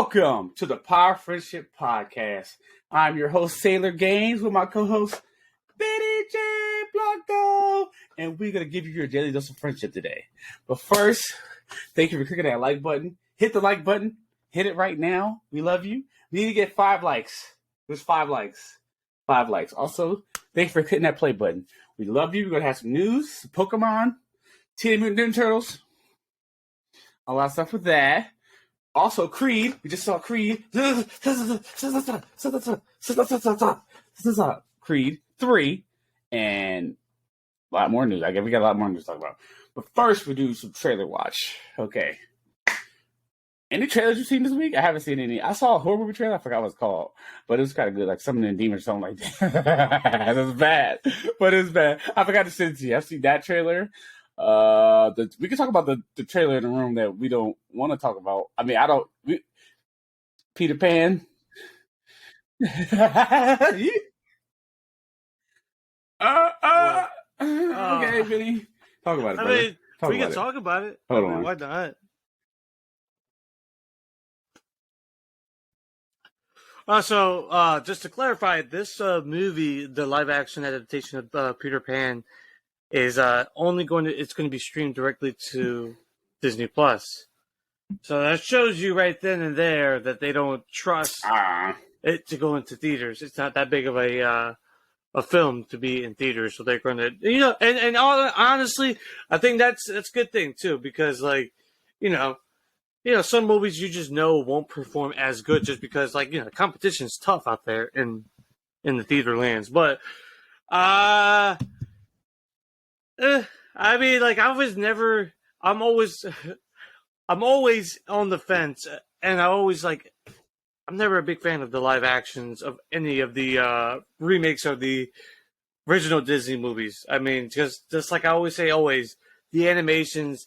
Welcome to the Power Friendship Podcast. I'm your host, Sailor Gaines, with my co-host, Betty J. Blanco, and we're going to give you your daily dose of friendship today. But first, thank you for clicking that like button. Hit the like button. Hit it right now. We love you. We need to get 5 likes. There's 5 likes. 5 likes. Also, thank you for hitting that play button. We love you. We're going to have some news, some Pokemon, Teenage Mutant Ninja Turtles, a lot of stuff with that. Also, Creed. We just saw Creed. Creed 3. And a lot more news. I guess we got a lot more news to talk about. But first, we do some trailer watch. Okay. Any trailers you've seen this week? I haven't seen any. I saw a horror movie trailer. I forgot what it's called. But it was kind of good. Like Summoning Demons or something like that. It was bad. But it was bad. I forgot to send it to you. I've seen that trailer. We can talk about the trailer in the room that we don't want to talk about. I mean, Peter Pan. Okay, Vinny. Talk about it, brother. I mean, we can talk about it. Hold on. Why not? Just to clarify, this movie, the live-action adaptation of Peter Pan, is it's going to be streamed directly to Disney Plus. So that shows you right then and there that they don't trust it to go into theaters. It's not that big of a film to be in theaters, so they're going to, honestly, I think that's a good thing too, because some movies you just know won't perform as good just because the competition's tough out there in the theater lands. But I mean, I'm always on the fence, and I'm never a big fan of the live actions of any of the remakes of the original Disney movies. I mean, just like I always say, the animations,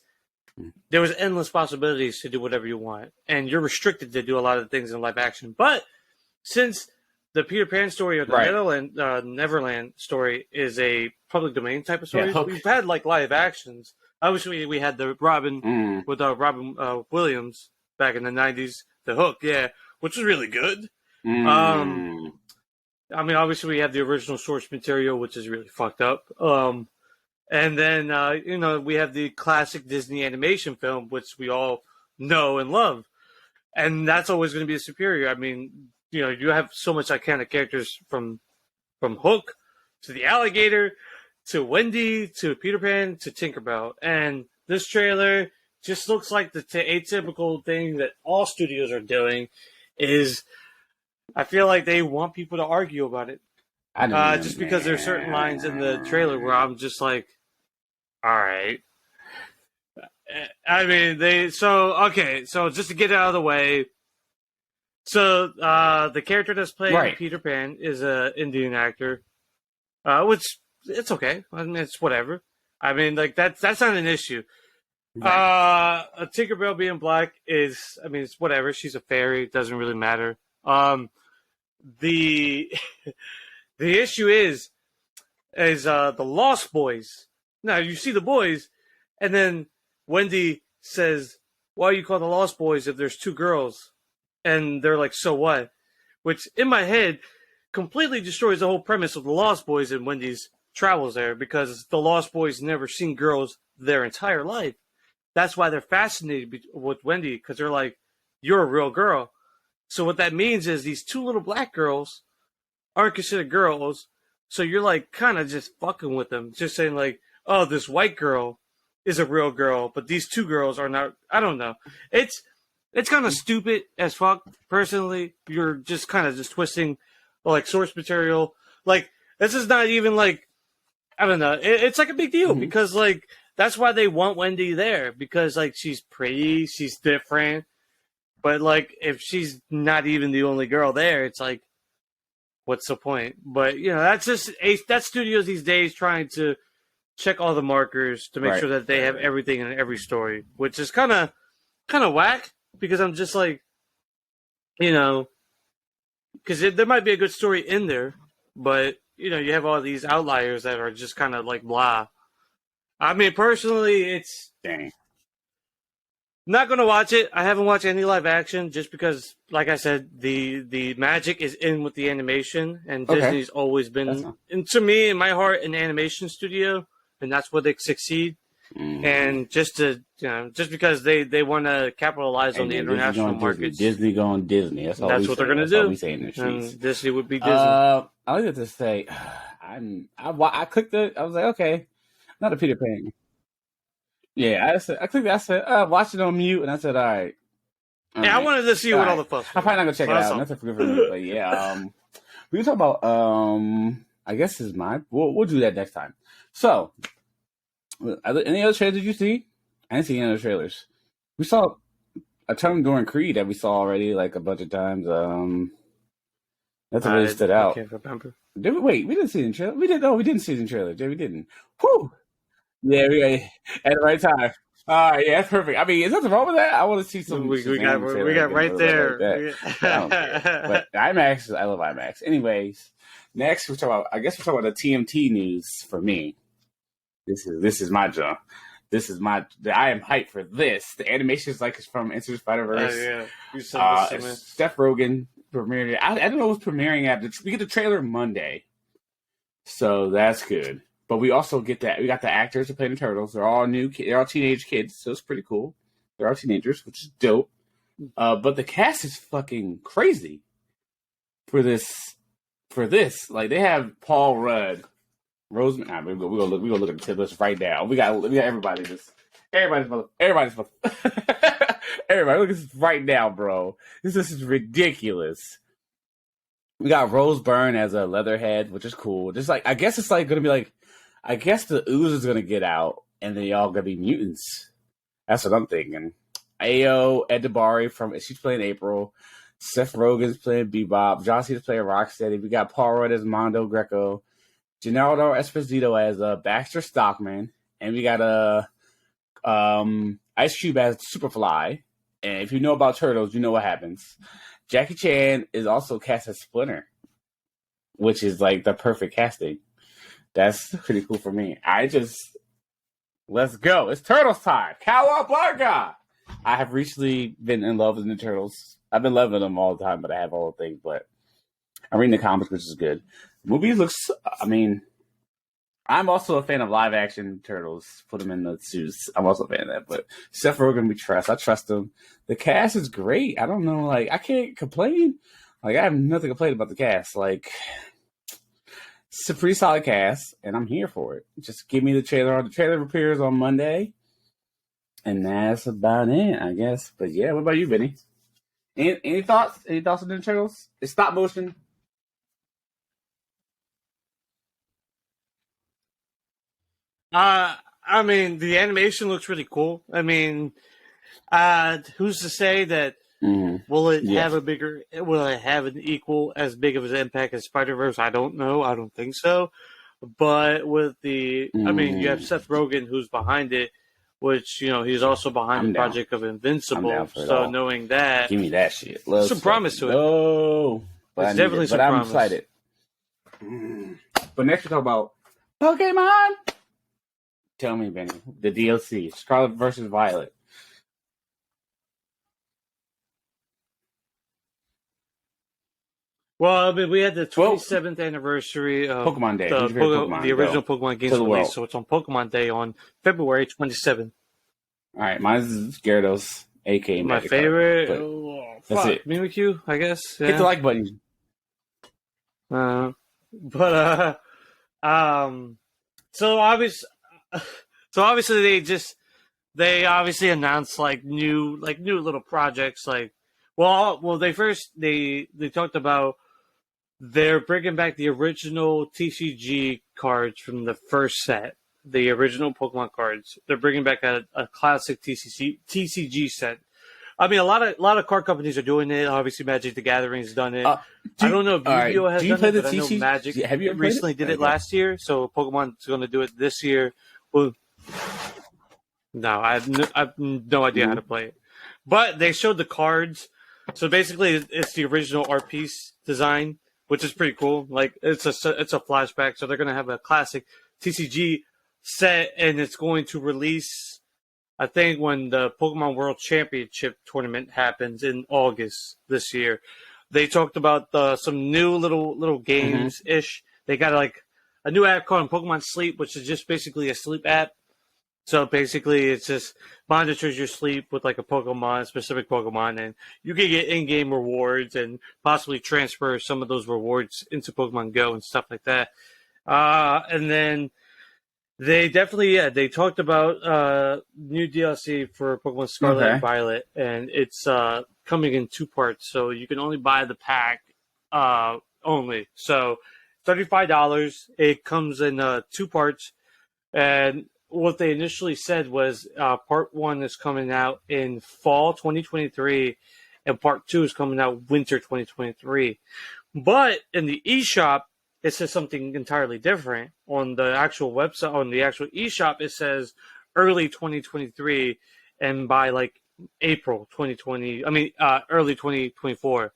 there was endless possibilities to do whatever you want, and you're restricted to do a lot of things in live action. But since the Peter Pan story or the Neverland story is a public domain type of story, we've had live actions. Obviously, we had the Robin with Robin Williams back in the 90s, the Hook, which was really good. I mean, obviously, we have the original source material, which is really fucked up. And then, we have the classic Disney animation film, which we all know and love. And that's always going to be superior. I mean, you have so much iconic characters from Hook to the alligator to Wendy to Peter Pan to Tinkerbell. And this trailer just looks like the atypical thing that all studios are doing is I feel like they want people to argue about it. Just because there's certain lines in the trailer where I'm just like, all right. I mean, so just to get it out of the way. So the character that's playing Peter Pan is an Indian actor, which it's okay. I mean, it's whatever. I mean, that's not an issue. Tinkerbell being black it's whatever. She's a fairy. It doesn't really matter. The issue is the Lost Boys. Now you see the boys, and then Wendy says, "Why are you called the Lost Boys if there's 2 girls?" And they're like, "So what?" Which, in my head, completely destroys the whole premise of the Lost Boys and Wendy's travels there, because the Lost Boys never seen girls their entire life. That's why they're fascinated with Wendy, because they're like, "You're a real girl." So what that means is these 2 little black girls aren't considered girls, so you're kind of just fucking with them, just saying "Oh, this white girl is a real girl, but these 2 girls are not." I don't know. It's kind of stupid as fuck, personally. You're just kind of just twisting, source material. This is not even, I don't know. It's, a big deal, because, that's why they want Wendy there. Because, she's pretty, she's different. But, if she's not even the only girl there, it's what's the point? But, that's studios these days trying to check all the markers to make sure that they have everything in every story, which is kind of whack. Because I'm just because there might be a good story in there, but you have all these outliers that are just kind of blah. I mean, personally, it's Not gonna watch it. I haven't watched any live action just because, like I said, the magic is in with the animation, and Okay. Disney's always been, and to me, in my heart, an animation studio, and that's where they succeed. And just because they want to capitalize on the international markets, Disney going Disney. That's what they're gonna do. We say in the streets. And Disney would be Disney. I like to say, I clicked it. I was like, okay, not a Peter Pan. Yeah, I clicked it. I said, watch it on mute, and I said, all right. I wanted to see what all the fuss. I'm probably not gonna check it out. That's a good for me. But yeah, we can talk about. I guess this is mine. We'll do that next time. So, any other trailers did you see? I didn't see any other trailers. We saw a term during Creed that we saw already, like a bunch of times. That's what really stood out. I can't remember. Did we? Wait, we didn't see it in trailer. We didn't. No, we didn't see it in trailer. We didn't. Whew. Yeah, we got at the right time. All right, yeah, that's perfect. I mean, is nothing wrong with that? I want to see some. We got right there. Like but IMAX, I love IMAX. Anyways, next we're talking about. I guess we're talking about the TMT news for me. This is my job. I am hyped for this. The animation is like it's from Into the Spider-Verse. Yeah, you said this, Seth Rogen premiered. I don't know what's premiering at. We get the trailer Monday, so that's good. But we also get that we got the actors who play the Turtles. They're all new. They're all teenage kids, so it's pretty cool. They're all teenagers, which is dope. But the cast is fucking crazy for this. Like they have Paul Rudd, Roseman. Nah, we're gonna look at the list right now. We got everybody. Everybody's everybody. Look at this right now, bro. This is ridiculous. We got Rose Byrne as a Leatherhead, which is cool. Just like I guess it's like gonna be like. I guess the ooze is going to get out, and they all going to be mutants. That's what I'm thinking. Ayo Edebari she's playing April. Seth Rogen's playing Bebop. John Cena's playing Rocksteady. We got Paul Rudd as Mondo Greco. Gennaro Esposito as Baxter Stockman. And we got Ice Cube as Superfly. And if you know about Turtles, you know what happens. Jackie Chan is also cast as Splinter, which is like the perfect casting. That's pretty cool for me. Let's go. It's Turtles time. Cowabunga! I have recently been in love with the Turtles. I've been loving them all the time, but I have all the things. But I'm reading the comics, which is good. The movie looks, I mean, I'm also a fan of live action Turtles. Put them in the suits. I'm also a fan of that. But Seth Rogen, we trust. I trust him. The cast is great. I don't know. Like, I can't complain. Like, I have nothing to complain about the cast. Like, it's a pretty solid cast, and I'm here for it. Just give me the trailer. The trailer appears on Monday, and that's about it, I guess. But yeah, what about you, Benny? Any thoughts? Any thoughts on the Turtles? It's stop motion. I mean, the animation looks really cool. I mean, who's to say that? Will it have will it have an equal as big of an impact as Spider-Verse? I don't know. I don't think so. But with I mean, you have Seth Rogen who's behind it, which, he's also behind the project of Invincible. So knowing that. Give me that shit. Some promise to it. Oh, it's definitely some promise. But I'm excited. But next we talk about Pokemon. Tell me, Benny, the DLC, Scarlet versus Violet. Well, I mean, we had the 27th anniversary of Pokemon Day. The original Pokemon games release, so it's on Pokemon Day on February 27th. All right, mine's Gyarados, a.k.a. My favorite. That's it. Mimikyu, I guess. Yeah. Hit the like button. So obviously they obviously announced new little projects they talked about they're bringing back the original TCG cards from the first set, the original Pokemon cards. They're bringing back a classic TCG set. I mean, a lot of card companies are doing it. Obviously, Magic the Gathering's done it. I don't know if Yu-Gi-Oh has done it, but I know Magic recently did it last year, so Pokemon's going to do it this year. Well, no, I have no idea how to play it. But they showed the cards. So basically, it's the original art piece design, which is pretty cool. Like it's a flashback, so they're going to have a classic TCG set, and it's going to release I think when the Pokemon World Championship tournament happens in August this year, they talked about some new little games ish. They got like a new app called Pokemon Sleep, which is just basically a sleep app. So basically, it's just monitors your sleep with like a specific Pokemon, and you can get in-game rewards and possibly transfer some of those rewards into Pokemon Go and stuff like that. And then they talked about new DLC for Pokemon Scarlet and Violet, and it's coming in 2 parts, so you can only buy the pack only. So $35. It comes in 2 parts, and what they initially said was part 1 is coming out in fall 2023, and part 2 is coming out winter 2023. But in the eShop, it says something entirely different. On the actual website, on the actual eShop, it says early 2023, and by like April 2020, early 2024.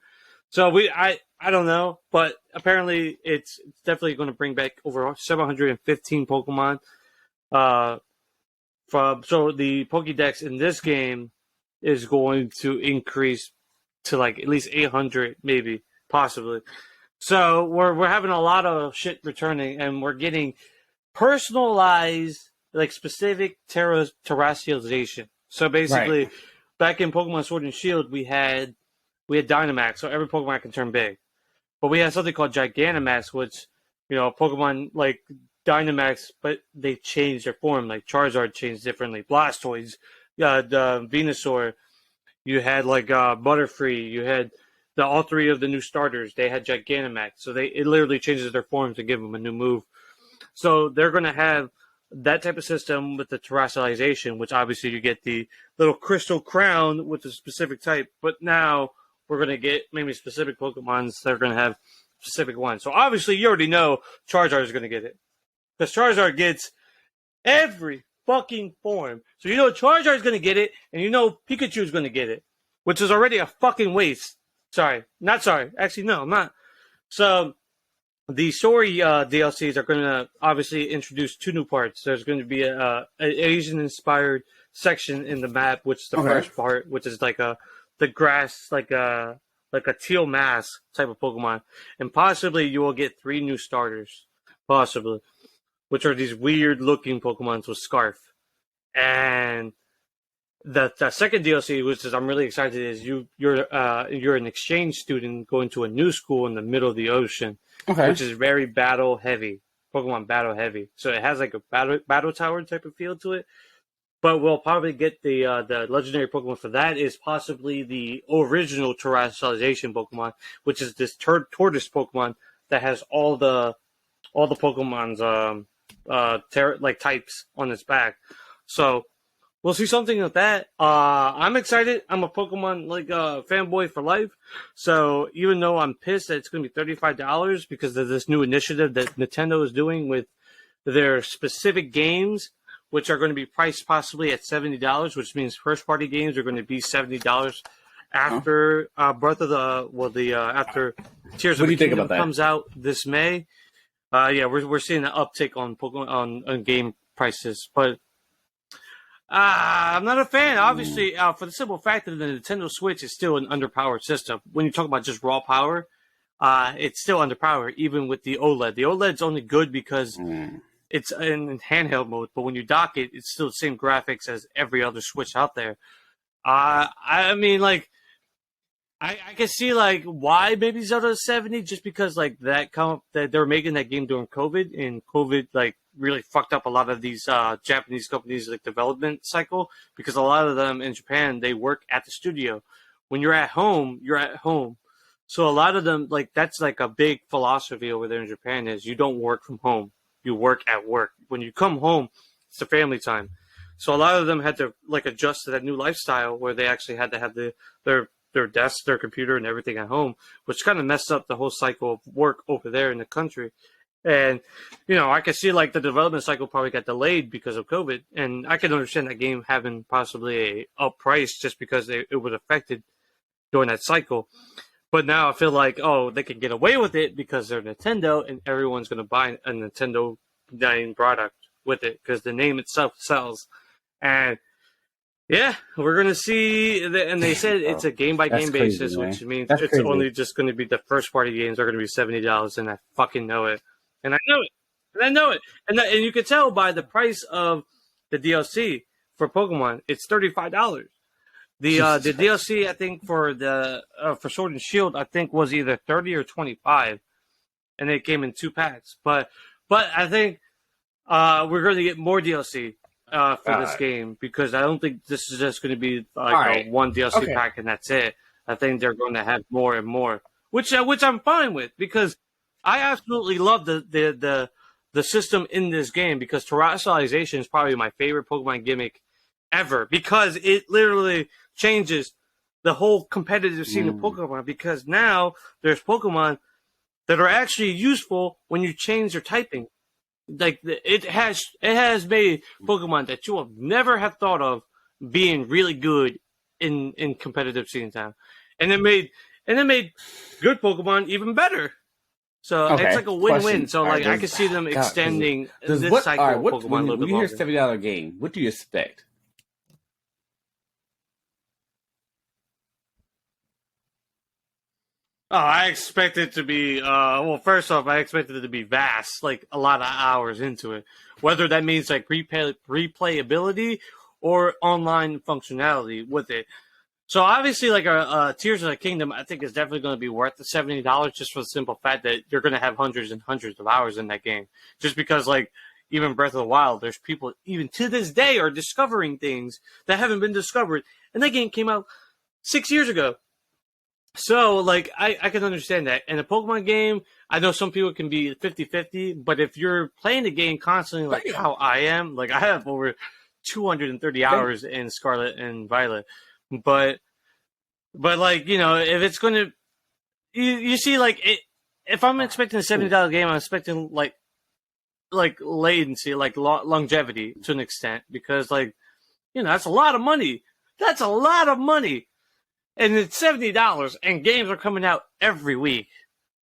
So I don't know, but apparently it's definitely going to bring back over 715 Pokemon. So the Pokédex in this game is going to increase to like at least 800, maybe, possibly. So we're having a lot of shit returning, and we're getting personalized, like specific terrestrialization. So basically, back in Pokemon Sword and Shield, we had Dynamax, so every Pokemon can turn big. But we had something called Gigantamax, which, Pokemon like Dynamax, but they changed their form. Like Charizard changed differently. Blastoise, the Venusaur. You had like Butterfree. You had all 3 of the new starters. They had Gigantamax, so it literally changes their form to give them a new move. So they're going to have that type of system with the terrestrialization, which obviously you get the little crystal crown with a specific type. But now we're going to get maybe specific Pokemons that are going to have specific ones. So obviously you already know Charizard is going to get it, because Charizard gets every fucking form. So Charizard is going to get it, and Pikachu is going to get it, which is already a fucking waste. Not sorry. Actually, no, I'm not. So the story DLCs are going to obviously introduce 2 new parts. There's going to be an Asian-inspired section in the map, which is the first part, which is like the grass, like a teal mask type of Pokemon, and possibly you will get 3 new starters, possibly, which are these weird-looking Pokemons with Scarf. And the second DLC, which is I'm really excited, is you're an exchange student going to a new school in the middle of the ocean, which is very battle heavy, Pokemon battle heavy. So it has like a battle tower type of feel to it. But we'll probably get the legendary Pokemon for that is possibly the original terrestrialization Pokemon, which is this tortoise Pokemon that has all the Pokemon's types on its back. So we'll see something like that. I'm excited. I'm a Pokemon fanboy for life. So even though I'm pissed that it's going to be $35 because of this new initiative that Nintendo is doing with their specific games, which are going to be priced possibly at $70, which means first-party games are going to be $70 after after Tears of the Kingdom comes out this May. We're seeing an uptick on Pokemon on game prices, but I'm not a fan. Obviously, for the simple fact that the Nintendo Switch is still an underpowered system. When you talk about just raw power, it's still underpowered, even with the OLED. The OLED's only good because it's in handheld mode, but when you dock it, it's still the same graphics as every other Switch out there. I mean, like, I can see like why maybe Zelda 70, just because like that they were making that game during COVID, and COVID like really fucked up a lot of these Japanese companies' like development cycle, because a lot of them in Japan, they work at the studio. When you're at home, you're at home. So a lot of them, like, that's like a big philosophy over there in Japan, is you don't work from home. You work at work. When you come home, it's the family time. So a lot of them had to like adjust to that new lifestyle where they actually had to have their desk, their computer, and everything at home, which kind of messed up the whole cycle of work over there in the country. And, I can see like the development cycle probably got delayed because of COVID. And I can understand that game having possibly a up price just because it was affected during that cycle. But now I feel like, they can get away with it because they're Nintendo, and everyone's going to buy a Nintendo name product with it because the name itself sells. And Yeah, we're gonna see, and they said it's a game by game basis, man. which means That's it's crazy. only just going to be the first party games are going to be $70, and I fucking know it, and I know it, and I know it, and you can tell by the price of the DLC for Pokemon, it's $35. The DLC I think for for Sword and Shield I think was either 30 or 25, and it came in 2 packs, but I think we're going to get more DLC for this game because I don't think this is just going to be like a one DLC pack and that's it. I think they're going to have more and more, which I'm fine with because I absolutely love the system in this game because terrestrialization is probably my favorite Pokemon gimmick ever because it literally changes the whole competitive scene of Pokemon because now there's Pokemon that are actually useful when you change their typing. Like it has made Pokemon that you will never have thought of being really good in competitive scenes now, and it made good Pokemon even better. So it's like a win-win. Question. So like I could see them extending this cycle of Pokemon a little bit when you longer. hear $70 game, what do you expect? Oh, I expect it to be, well, first off, I expect it to be vast, like a lot of hours into it. Whether that means like replayability or online functionality with it. So obviously, like Tears of the Kingdom, I think is definitely going to be worth the $70 just for the simple fact that you're going to have hundreds and hundreds of hours in that game. Just because, like, even Breath of the Wild, there's people even to this day are discovering things that haven't been discovered. And that game came out 6 years ago. So, like, I can understand that. In a Pokemon game, I know some people can be 50-50, but if you're playing the game constantly like how I am, like, I have over 230 hours in Scarlet and Violet. But like, you know, if it's going to... You see, like, if I'm expecting a $70 game, I'm expecting, like latency, like longevity to an extent, because, like, you know, that's a lot of money. That's a lot of money. And it's $70, and games are coming out every week.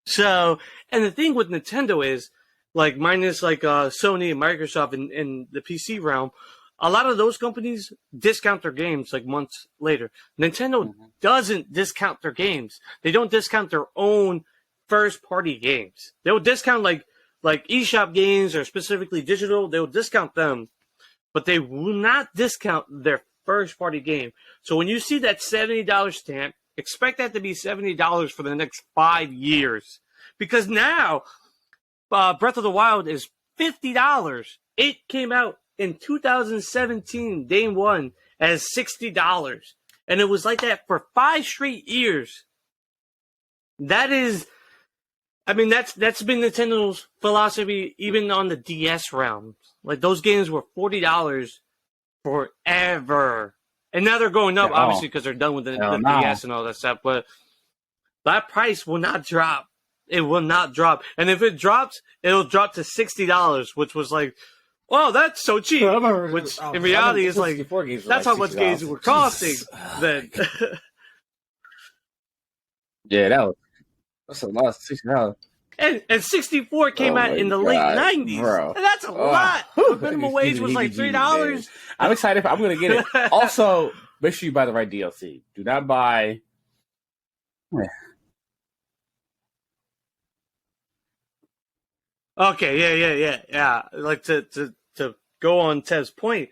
So, and the thing with Nintendo is, like, minus like Sony and Microsoft in the PC realm, a lot of those companies discount their games like months later. Nintendo doesn't discount their games. They don't discount their own first-party games. They'll discount like eShop games or specifically digital. They'll discount them, but they will not discount their first-party game. So when you see that $70 stamp, expect that to be $70 for the next 5 years. Because now, Breath of the Wild is $50. It came out in 2017, day one, as $60. And it was like that for 5 straight years. That is... I mean, that's been Nintendo's philosophy even on the DS realm. Like, those games were $40 forever. And now they're going up, obviously, because they're done with the DS and all that stuff. But that price will not drop. It will not drop. And if it drops, it'll drop to $60, which was like, wow, that's so cheap. Which, in reality, is like, that's how much games were costing then. Yeah, that's a lot of $60. And 64 came out in the late 90s. Bro. And that's a lot. The minimum wage was like $3. I'm excited. I'm going to get it. Also, make sure you buy the right DLC. Do not buy... Okay, yeah. Like to go on Tev's point,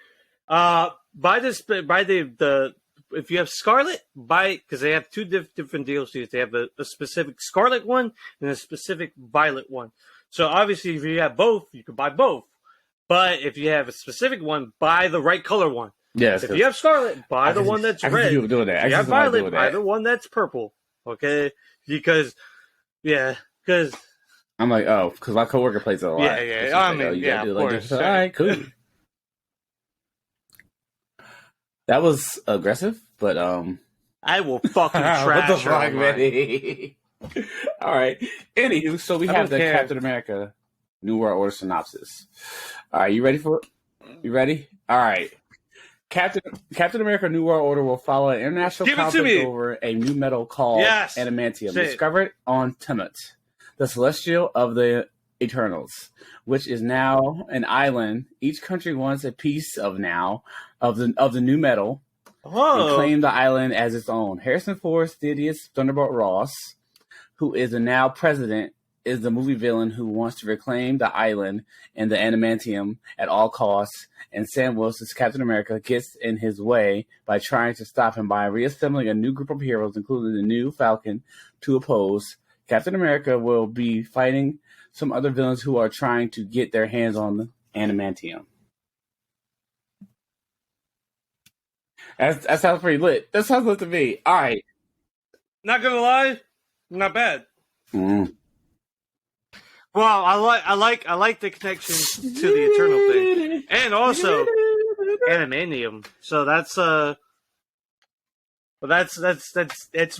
buy the if you have Scarlet, buy it because they have two different DLCs. They have a specific Scarlet one and a specific Violet one. So obviously, if you have both, you can buy both. But if you have a specific one, buy the right color one. Yes. If you have Scarlet, buy the one that's red. If you have Violet, buy the one that's purple. Okay, because I'm like, oh, because my coworker plays it a lot. Yeah. I mean, of course. All right, cool. That was aggressive, but I will fucking trash what the fuck, man? All right. Anywho, so we have the Captain America New World Order synopsis. All right, you ready for it? You ready? All right. Captain America New World Order will follow an international conflict over a new metal called adamantium, discovered on TMNT, the Celestial of the Eternals, which is now an island. Each country wants a piece of the new metal. Oh, claim the island as its own. Harrison Ford's Thaddeus Thunderbolt Ross, who is the now president, is the movie villain who wants to reclaim the island and the adamantium at all costs, and Sam Wilson's Captain America gets in his way by trying to stop him by reassembling a new group of heroes, including the new Falcon, to oppose. Captain America will be fighting some other villains who are trying to get their hands on the adamantium. That sounds pretty lit. That sounds lit to me. All right. not gonna lie, not bad. Mm. Well, I like the connection to the Eternal thing, and also Animanium. So that's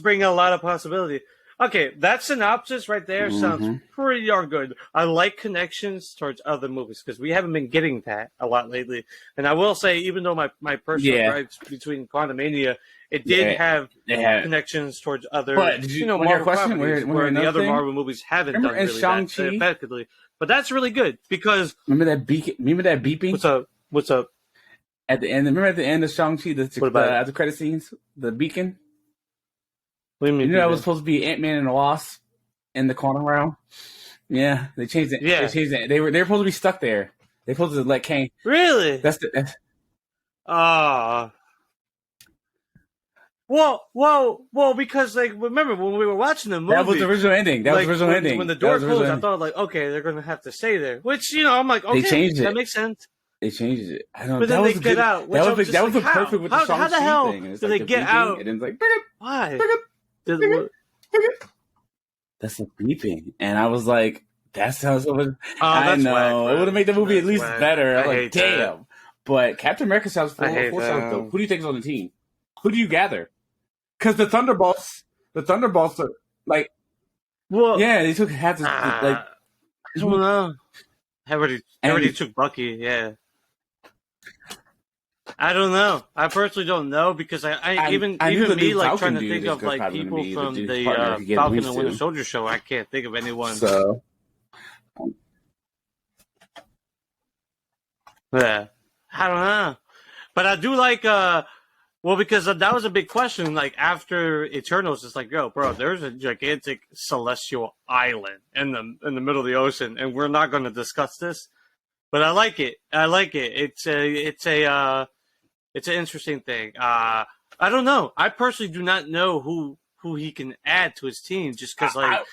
bringing a lot of possibility. Okay, that synopsis right there sounds pretty darn good. I like connections towards other movies because we haven't been getting that a lot lately. And I will say, even though my personal gripes between Quantumania, it did have connections towards other, but Marvel properties where the other Marvel movies haven't done really Shang-Chi? that effectively. But that's really good because remember that beeping? What's up? At the end, remember at the end of Shang-Chi, at the credit scenes, the beacon. What do you mean? You know, that was supposed to be Ant-Man and the Wasp in the quantum realm. Yeah, they changed it. Yeah, they changed it. They were supposed to be stuck there. They supposed to let Kang. Really? That's Well, because remember when we were watching the movie, that was the original ending. When the door closed, I thought okay, they're going to have to stay there. Which I'm like, okay, they changed it. That makes sense. They changed it. I don't know. But then they get out. That was the perfect with the Shang-Chi how the hell thing. did they get out? And it's like, why? That's the beeping, and I was like, that sounds. I know it would have made the movie at least better. I'm like, damn. That. But Captain America sounds full. Sounds dope. Who do you think is on the team? Who do you gather? Because the Thunderbolts are like, yeah, they had to I don't know. Everybody took Bucky. Yeah. I don't know. I personally don't know because I even me like trying to think of like people from the Falcon and Winter Soldier show. I can't think of anyone. So yeah, I don't know, but I do like because that was a big question. Like after Eternals, it's like, yo, bro, there's a gigantic celestial island in the middle of the ocean, and we're not going to discuss this. But I like it. It's an interesting thing. I don't know. I personally do not know who he can add to his team, just because all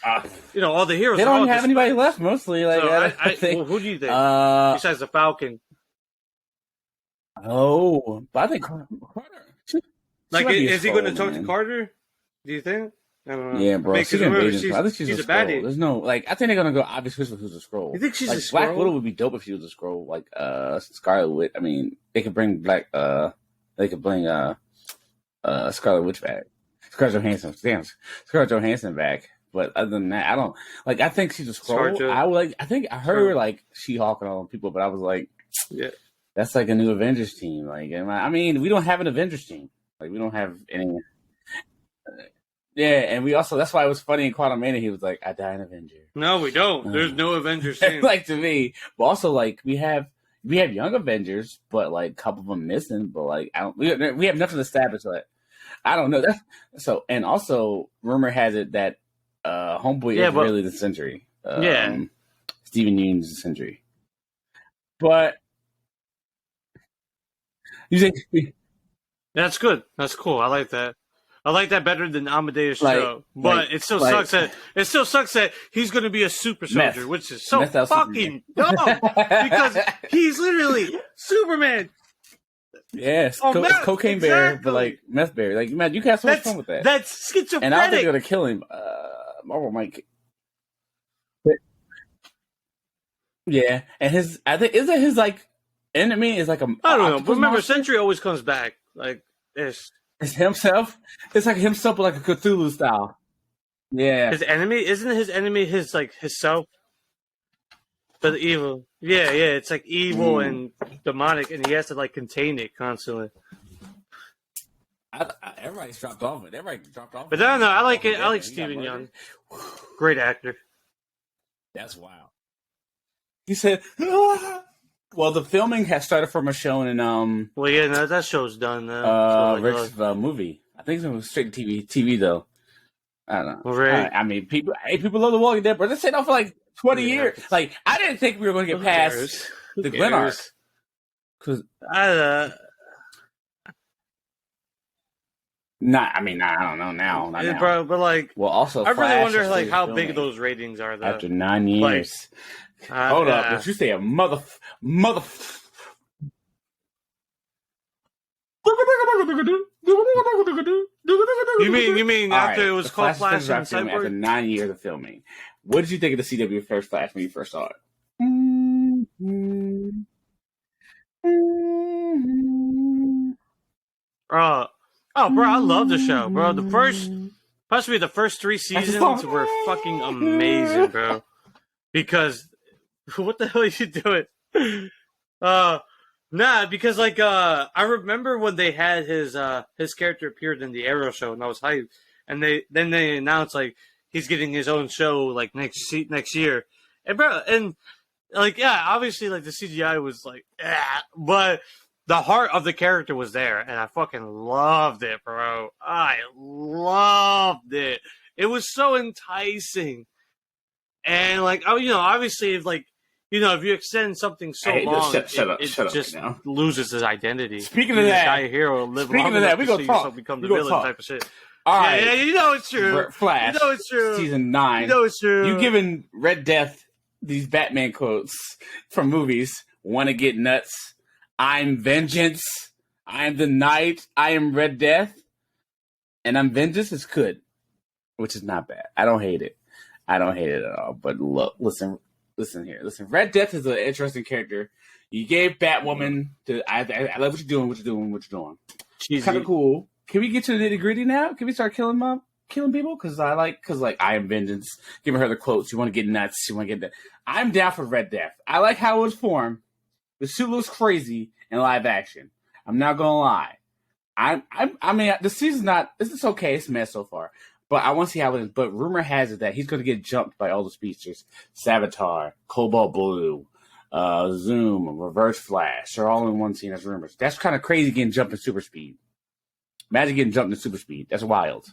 the heroes. They don't have anybody left. Mostly, like so I think. Well, who do you think besides the Falcon? Oh, but I think Carter. Is he going to talk to Carter? Do you think? I don't know. Yeah, bro. I think she's a baddie. There's no I think they're gonna go obviously who's a Skrull. You think she's a Skrull? Black Widow would be dope if she was a Skrull. Like Scarlet Witch. I mean, they could bring Scarlet Witch back. Scarlett Johansson back. But other than that, I don't like. I think she's a Skrull. I think I heard like She-Hulk and all people, but I was like, yeah, that's like a new Avengers team. Like, I mean, we don't have an Avengers team. Like, we don't have any. Yeah, and we also, that's why it was funny in Quantumania, he was like, I die an Avenger. No, we don't. There's no Avengers team. Like, to me. But also, like, we have young Avengers, but, like, a couple of them missing, but, like, we have nothing established, like, I don't know. So, and also, rumor has it that Homeboy is really the Sentry. Steven Yeun's the Sentry. But, you think... That's good. That's cool. I like that. I like that better than Amadeus Cho, but it still sucks that he's going to be a super soldier, which is so fucking dumb because he's literally Superman. Yes, cocaine bear, but like meth bear. Like, man, you can have so much fun with that. That's schizophrenic. And I don't think they're going to kill him. Marvel might. Yeah, and I think isn't his like enemy is like a. I don't know. But remember, Sentry always comes back like this. It's himself. It's like himself, but like a Cthulhu style. Yeah. His enemy isn't his enemy his self, but evil. Yeah. It's like evil and demonic, and he has to like contain it constantly. Everybody's dropped off. But I don't know. I like it. I like Steven Yeun. Great actor. That's wild. He said, "Ah!" Well, the filming has started for Michonne and Well, yeah, no, that show's done now. Rick's movie. I think it's straight to TV though. I don't know. Right. I mean, people love The Walking Dead, but this stayed on for like 20 Yeah, years. Like, I didn't think we were going to get past the Glenn arc. Cause I don't know now. Not now. Bro, but like, well, also, I Flash really wonder is like still how filming big those ratings are though. after 9 years. Like, hold up, did you say a mother? You mean after it was called Flash Flash and Cyborg? After Cyborg? 9 years of filming, what did you think of the CW first Flash when you first saw it? Bro, I love the show, bro. Possibly the first 3 seasons were fucking amazing, bro. Because what the hell are you doing? Because like I remember when they had his character appeared in the Arrow show, and I was hyped. And they announced like he's getting his own show like next year, and bro, and like yeah, obviously like the CGI was like, but the heart of the character was there, and I fucking loved it, bro. I loved it. It was so enticing, and like obviously if like. If you extend something so long, it just loses its identity. Speaking of that, die here or live long enough we go talk. Become the villain type of shit. All right, yeah, you know it's true. Flash, you know it's true. Season 9, you know it's true. You giving Red Death these Batman quotes from movies? Want to get nuts? I'm vengeance. I'm the night. I am Red Death, and I'm vengeance is good, which is not bad. I don't hate it. I don't hate it at all. But look, listen here. Listen, Red Death is an interesting character. You gave Batwoman I love what you're doing. She's kind of cool. Can we get to the nitty gritty now? Can we start killing people? Because I am vengeance. Giving her the quotes. You want to get nuts. You want to get that. I'm down for Red Death. I like how it was formed. The suit looks crazy in live action. I'm not gonna lie. I mean, the season's not. This is okay. It's a mess so far. But I want to see how it is. But rumor has it that he's going to get jumped by all the speedsters. Savitar, Cobalt Blue, Zoom, Reverse Flash. They're all in one scene as rumors. That's kind of crazy getting jumped in super speed. Imagine getting jumped in super speed. That's wild.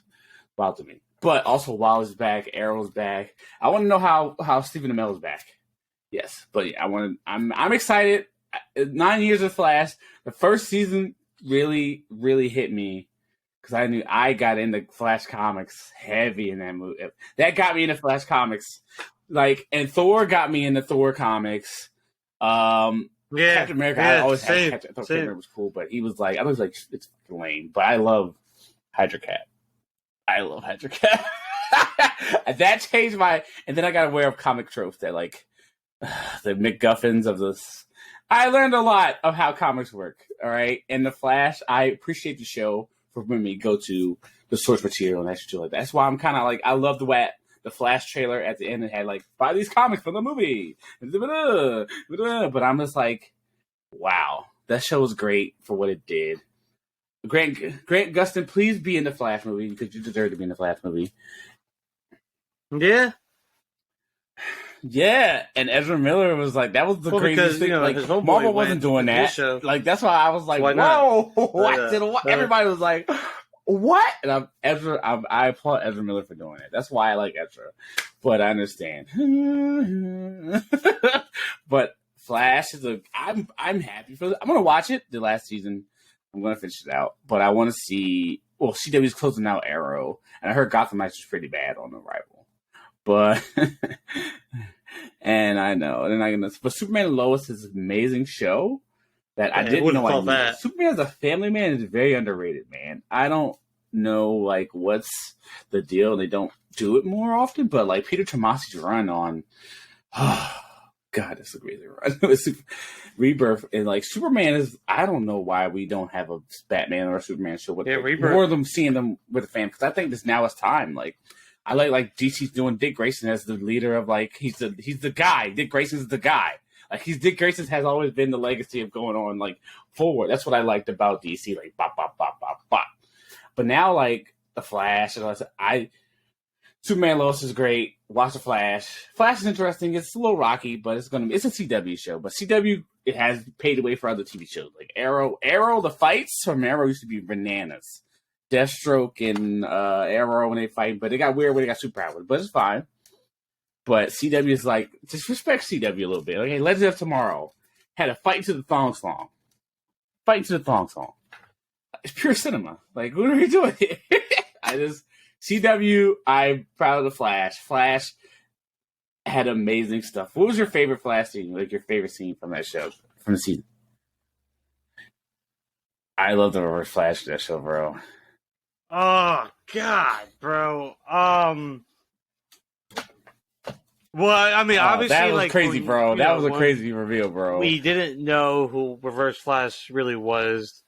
Wild to me. But also Wild's back. Arrow's back. I want to know how Stephen Amell is back. Yes. But yeah, I'm excited. 9 years of Flash. The first season really, really hit me. Because I knew I got into Flash comics heavy in that movie. That got me into Flash comics. And Thor got me into Thor comics. Captain America, I always had Captain America was cool, but he was like, I was like, it's lame. But I love Hydra Cat. I love Hydra Cat. That changed and then I got aware of comic tropes that the MacGuffins of this. I learned a lot of how comics work, all right? And The Flash, I appreciate the show for when we go to the source material and that's like that. That's why I'm kind of I love the Flash trailer at the end. It had buy these comics for the movie, but I'm just wow, that show was great for what it did. Grant Gustin, please be in the Flash movie because you deserve to be in the Flash movie. Yeah, and Ezra Miller was that was the craziest thing. Marvel wasn't doing that. That's why I was whoa, what? Everybody was like, what? And I applaud Ezra Miller for doing it. That's why I like Ezra. But I understand. But Flash is I'm happy for it. I'm gonna watch it. The last season, I'm gonna finish it out. But I want to see. Well, CW's closing out Arrow, and I heard Gotham Knights was pretty bad on Arrival. But and I know, but Superman and Lois is an amazing show that I didn't know. Superman as a family man is very underrated, man. I don't know what's the deal. They don't do it more often, but Peter Tomasi's run on, God, it's a crazy run. Rebirth and Superman is. I don't know why we don't have a Batman or a Superman show with more of them seeing them with the fans because I think this now is time. I like DC's doing Dick Grayson as the leader of he's the guy. Dick Grayson's the guy. Dick Grayson has always been the legacy of going on forward. That's what I liked about DC. Bop bop bop bop bop. But now the Flash and all that. Superman Lois is great. Watch the Flash. Flash is interesting. It's a little rocky, but it's a CW show. But CW, it has paved the way for other TV shows like Arrow. Arrow, the fights from Arrow used to be bananas. Deathstroke and Arrow when they fight, but they got weird when they got superpowers. But it's fine. But CW is like, just respect CW a little bit. Okay, Legends of Tomorrow had a fight to the thong song. Fight to the thong song. It's pure cinema. Like, what are we doing here? CW, I'm proud of the Flash. Flash had amazing stuff. What was your favorite Flash scene? Like your favorite scene from that show, from the season? I love the Reverse Flash of that show, bro. Oh God, bro. Well, I mean, obviously, that was like crazy, bro. That was a crazy reveal, bro. We didn't know who Reverse Flash really was,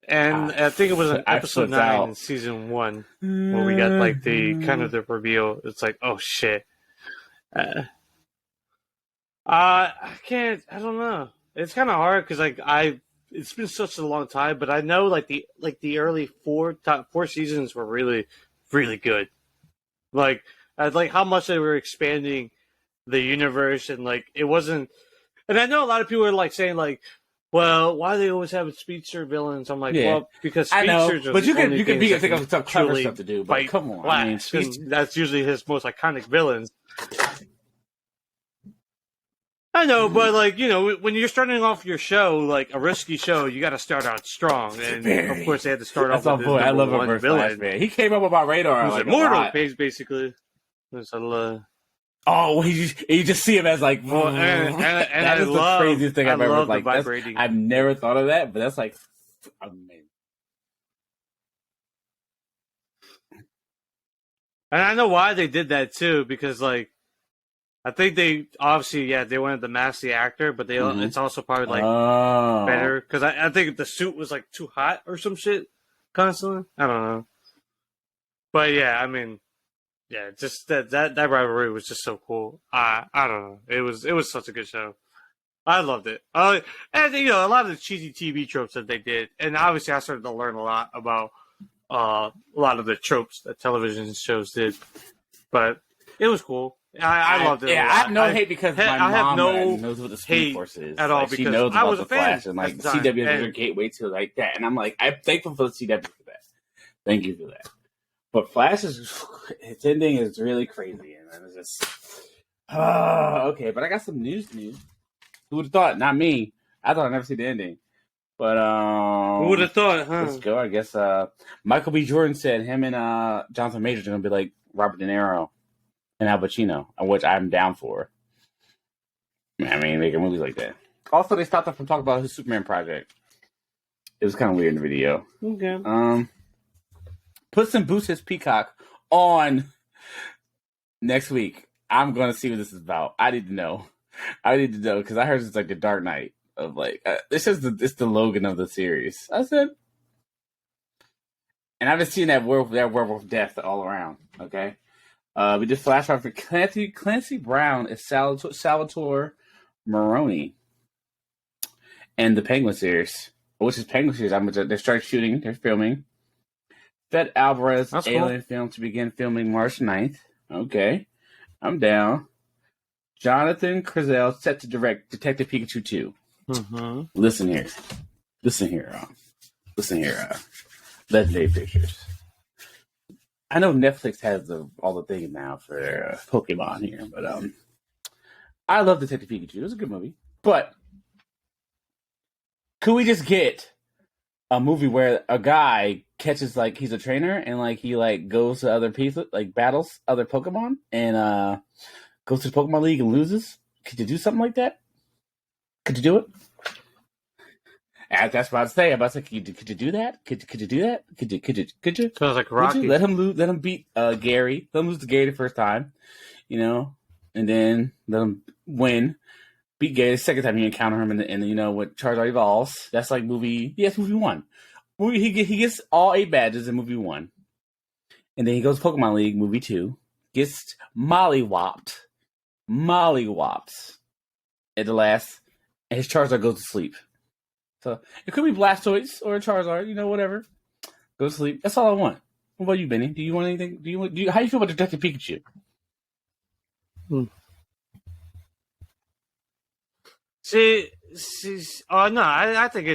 and I think it was in episode 9 in season 1 where we got like the kind of the reveal. It's like, oh shit. I can't. I don't know. It's kind of hard because like it's been such a long time, but I know like the early top four seasons were really, really good. Like, I like how much they were expanding the universe, and like it wasn't. And I know a lot of people are like saying like, "Well, why do they always have speedster villains?" I'm like, well, because speedsters are but you can think of some clever stuff to do. But come on, I mean, that's usually his most iconic villains. I know, but like when you're starting off your show, like a risky show, you got to start out strong, and of course they had to start off with this I love one villain. Man. He came up with my radar. He was like immortal, basically. You just see him as like, well, and that is the craziest thing I've ever like. I've never thought of that, but that's like amazing. And I know why they did that too, because like. I think they obviously, they wanted to mask the actor, but it's also probably like better because I think the suit was like too hot or some shit constantly. I don't know, but yeah, I mean, yeah, just that rivalry was just so cool. I don't know, it was such a good show. I loved it. And a lot of the cheesy TV tropes that they did, and obviously I started to learn a lot about a lot of the tropes that television shows did, but it was cool. I loved it. Yeah, I have no hate because my mom knows what the Speed Force is at all. Like, because she knows about I was the a fan Flash and like CW is her gateway to like that, and I'm like, I'm thankful for the CW for that. Thank you for that. But Flash its ending is really crazy, and it's just okay. But I got some news. Who would have thought? Not me. I thought I'd never see the ending. But who would have thought? Huh? Let's go. I guess Michael B. Jordan said him and Jonathan Majors are gonna be like Robert De Niro and Al Pacino, which I'm down for. I mean, making movies like that. Also, they stopped them from talking about his Superman project. It was kind of weird in the video. Okay. Puss in Boots his Peacock on next week. I'm going to see what this is about. I need to know because I heard it's like the Dark Knight of like it's the Logan of the series. I said, and I've been seeing that werewolf death all around. Okay. We did flashback for Clancy Brown is Salvatore Maroni and the Penguin series, which is Penguin series. They start shooting. They're filming. Fed Alvarez That's alien cool. film to begin filming March 9th. Okay, I'm down. Jonathan Krysell set to direct Detective Pikachu 2. Mm-hmm. Listen here. Legendary Pictures. I know Netflix has all the things now for their Pokemon here, but I love Detective Pikachu. It was a good movie. But could we just get a movie where a guy catches like he's a trainer and like he like goes to other people, like battles other Pokemon and goes to the Pokemon League and loses? Could you do something like that? Could you do it? That's what I'd say. Could you do that? Could you do that? Could you? Sounds like Rocky. Let him lose. Let him beat Gary. Let him lose to Gary the first time, and then let him win. Beat Gary the second time you encounter him, and when Charizard evolves. That's like movie. Yes, movie 1. He gets all 8 badges in movie 1, and then he goes to Pokemon League movie 2. Gets mollywopped at the last, and his Charizard goes to sleep. So it could be Blastoise or a Charizard, whatever. Go to sleep. That's all I want. What about you, Benny? Do you want anything? How do you feel about Detective Pikachu? No, I think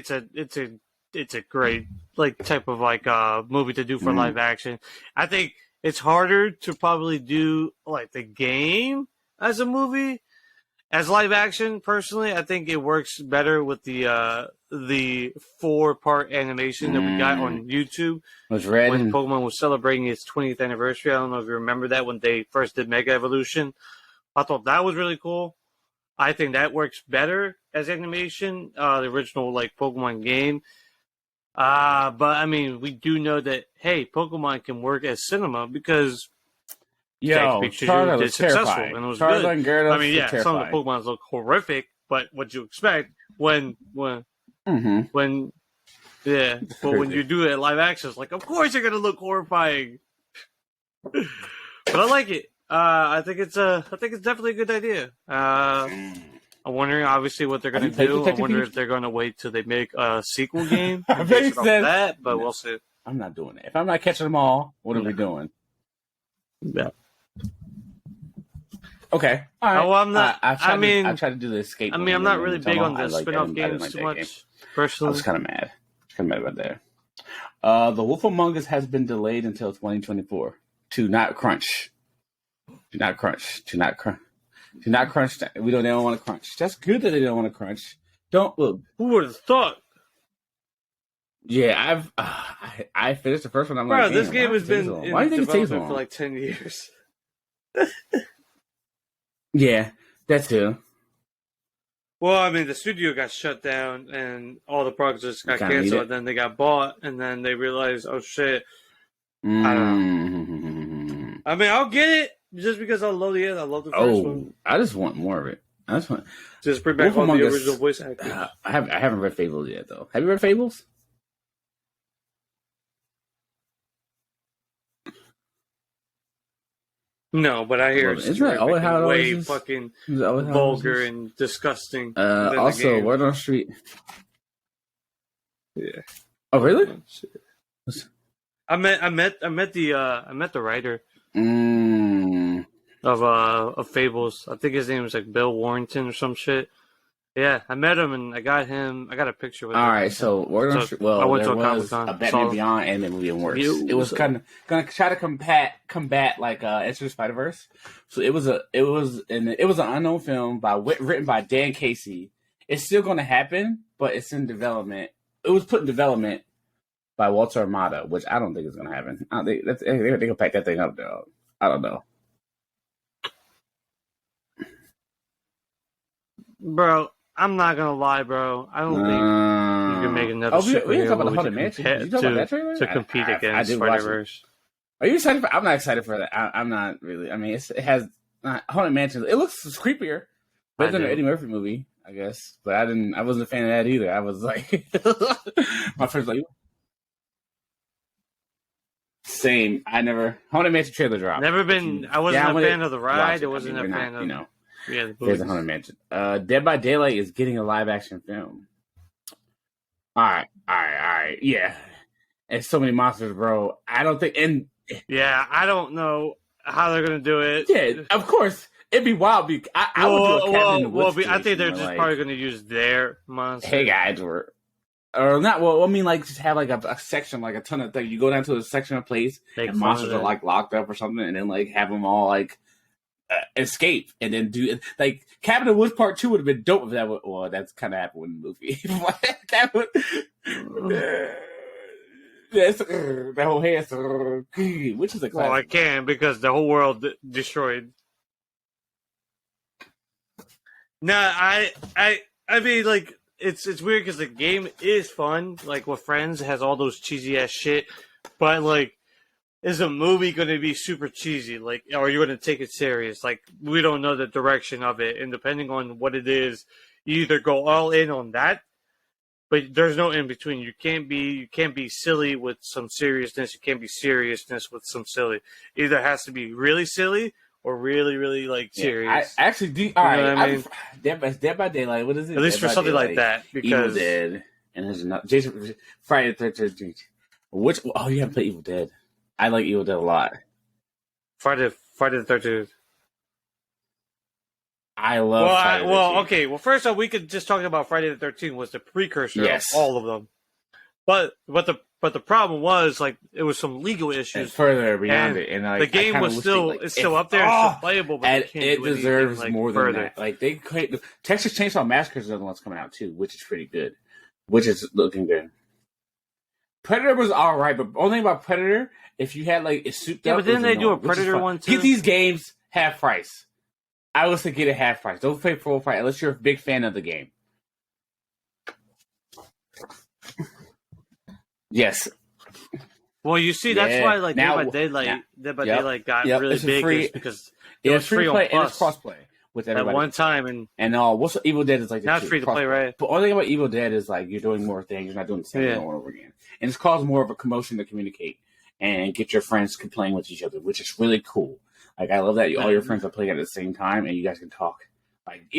it's a great like type of like movie to do for live action. I think it's harder to probably do like the game as a movie. As live action, personally, I think it works better with the 4-part animation that we got on YouTube. Was red when Pokemon was celebrating its 20th anniversary. I don't know if you remember that when they first did Mega Evolution. I thought that was really cool. I think that works better as animation, the original like Pokemon game. But I mean, we do know that Pokemon can work as cinema because Charizard was terrifying. And it was Charizard good. and Gyarados I mean, yeah, terrifying. some of the Pokemon look horrific, but what you expect when but when you do it live action, it's like, of course you're gonna look horrifying. But I like it. I think it's definitely a good idea. I'm wondering, obviously, what they're gonna do. I wonder if they're gonna wait till they make a sequel game based off that. But we'll see. I'm not doing it. If I'm not catching them all, what are we doing? Yeah. Okay. All right. Oh, I'm not. I tried to do the escape. I mean, I'm not really big on the spin-off games too much. Personally, I was kind of mad. About that. The Wolf Among Us has been delayed until 2024. Do not crunch. We don't want to crunch. That's good that they don't want to crunch. Don't look. Who would have thought? Yeah, I finished the first one. I'm like, this game has been in development for like 10 years. Yeah, that too. Well, I mean, the studio got shut down and all the projects got canceled. And then they got bought, and then they realized, oh shit. I don't know. I mean, I'll get it just because I love the first one. I just want more of it. Just bring back all the original voice actors. I haven't read Fables yet, though. Have you read Fables? No, but I hear it's way fucking vulgar and disgusting. Also, Word on the Street. Yeah. Oh, really? I met the writer of Fables. I think his name was like Bill Warrington or some shit. Yeah, I met him and I got a picture with him. All right, so Word on the Street. Well, I went there to was a Batman Beyond anime movie and worse. It was gonna try to combat like Into the Spider-Verse. So it was an unknown film written by Dan Casey. It's still going to happen, but it's in development. It was put in development by Walter Amada, which I don't think is going to happen. I don't think they can pack that thing up though. I don't know, bro. I'm not gonna lie, bro. I don't think you can make another superhero movie to compete against Spider-Verse. Are you excited for? I'm not excited for that. I'm not really. I mean, it has Haunted Mansion. It looks creepier, better than an Eddie Murphy movie, I guess. But I wasn't a fan of that either. I was like, my friends like, same. Haunted Mansion trailer dropped. Never been. I wasn't a fan of the ride. I wasn't a fan of. Yeah, there's a Haunted Mansion. Dead by Daylight is getting a live action film. All right. Yeah. And so many monsters, bro. I don't think. And yeah, I don't know how they're gonna do it. Yeah, of course. It'd be wild. I would do a Cabin in the Woods I think they're just probably gonna use their monsters. Hey guys, or not. Well, I mean, like just have like a section, like a ton of things. You go down to a section of place, and monsters are like locked up or something, and then like have them all like. Escape and then do like Cabin in the Woods Part 2 would have been dope if that would. Well, that's kind of happened in the movie. That whole head, which is a classic. Well, I can because the whole world destroyed. No, I mean like it's weird because the game is fun. Like with friends, it has all those cheesy ass shit, but like. Is a movie going to be super cheesy? Like, or are you going to take it serious? Like, we don't know the direction of it, and depending on what it is, you either go all in on that, but there's no in between. You can't be silly with some seriousness. You can't be seriousness with some silly. Either has to be really silly or really, really like serious. I actually do. All right, I mean? Dead by Daylight. What is it? At least for something like that, because Evil Dead and there's another Jason Friday the 13th. Which? Oh, you haven't played Evil Dead. I like Evil Dead a lot. Friday the 13th. I love Friday the 13th. Okay. Well, first off, we could just talk about Friday the 13th was the precursor Yes. of all of them. But the problem was like it was some legal And issues. further beyond it, and like, the game was still still up there, and still playable, but and they can't it do deserves anything, more than that. Like they Texas Chainsaw Massacre is the other one's coming out too, which is pretty good, which is looking good. Predator was all right, but only about Predator if you had like it souped up. But then they do a Predator one too. Get these games half price. I would say get it half price. Don't pay full price unless you're a big fan of the game. Yes. Well, you see, that's why like Dead by Daylight got really big because it was free on Plus. It's crossplay with everybody at one time, and what's Evil Dead is like now it's free to play, right? But only thing about Evil Dead is like you're doing more things. You're not doing the same thing over and over again, and it's caused more of a commotion to communicate and get your friends to playing with each other, which is really cool. Like I love that all your friends are playing at the same time and you guys can talk. Like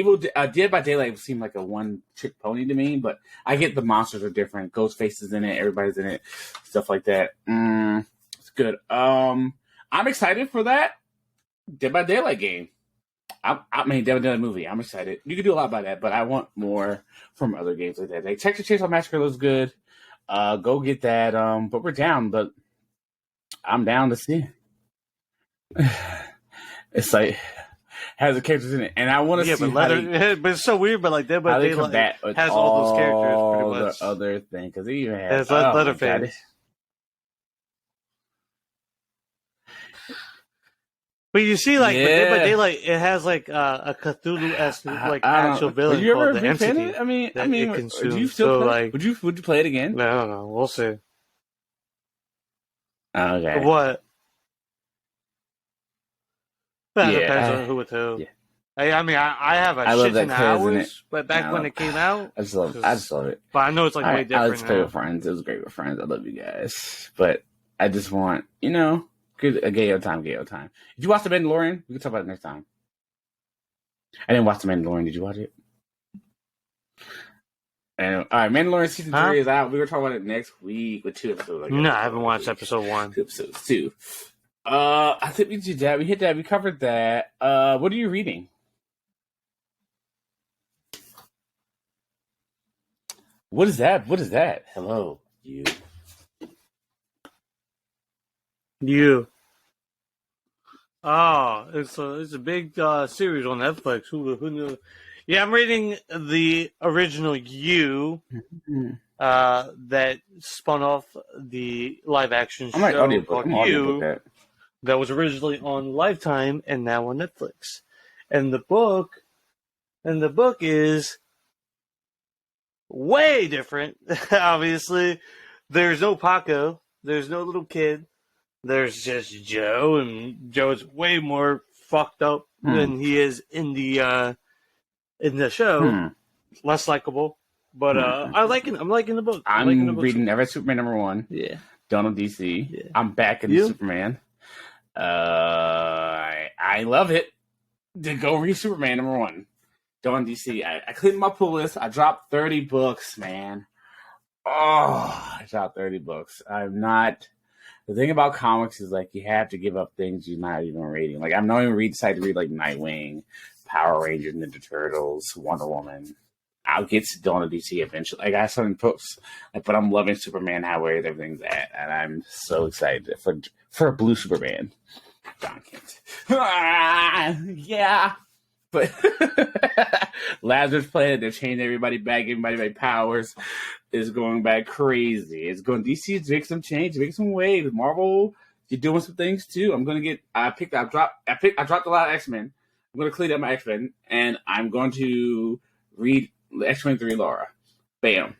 Dead by Daylight seemed like a one-trick pony to me, but I get the monsters are different. Ghostface is in it, everybody's in it, stuff like that. It's good. I'm excited for that Dead by Daylight game. Dead by Daylight movie. I'm excited. You can do a lot by that, but I want more from other games like that. Like Texas Chainsaw Massacre looks good. Go get that. But we're down. But I'm down to see. It's like has the characters in it, and I want to see. But it's so weird. But like Dead by Daylight has all those characters pretty much. The other thing because it even has Leatherface. But you see, like Dead by Daylight, it has like a Cthulhu-esque like actual villain called the Entity. I mean, would you still play? Would you play it again? I don't know. We'll see. Okay. What? Well, it depends on who with who. Yeah. I have a shit ton of hours, but back when it came out, I just love it. But I know it's like way different. I just play with friends. It was great with friends. I love you guys, but I just want a gay old time. Did you watch The Mandalorian? We can talk about it next time. I didn't watch The Mandalorian. Did you watch it? And all right, Mandalorian season 3 is out. We're gonna talk about it next week with 2 episodes. No, I haven't watched episode 1. 2 episodes 2. I think we did that. We hit that. We covered that. What are you reading? What is that? Hello, you. Oh, it's a big series on Netflix. Who knew? Yeah, I'm reading the original You that spun off the live action show called You. That was originally on Lifetime and now on Netflix. And the book is way different. Obviously, there's no Paco, there's no little kid, there's just Joe, and Joe's way more fucked up than he is in the show. Less likable, but I'm liking the book. I'm reading Ever Superman #1. Yeah, Dawn of DC. Yeah. I'm back in Superman. I love it. To go read Superman #1. Dawn DC. I cleaned my pull list. I dropped 30 books, man. Oh, I dropped 30 books. I'm not. The thing about comics is like you have to give up things you're not even reading. Like I'm not even decided to read like Nightwing, Power Rangers, Ninja Turtles, Wonder Woman. I'll get to Dawn of DC eventually. I got some books, but I'm loving Superman how where everything's at, and I'm so excited for a blue Superman. John Kent. Yeah. But Lazarus Planet, they're changing everybody back, giving everybody powers, is going back crazy. It's going DC to make some change, make some waves. Marvel, you're doing some things too. I dropped a lot of X-Men. I'm gonna clean up my X-Men and I'm going to read X-Men 3 Laura. Bam.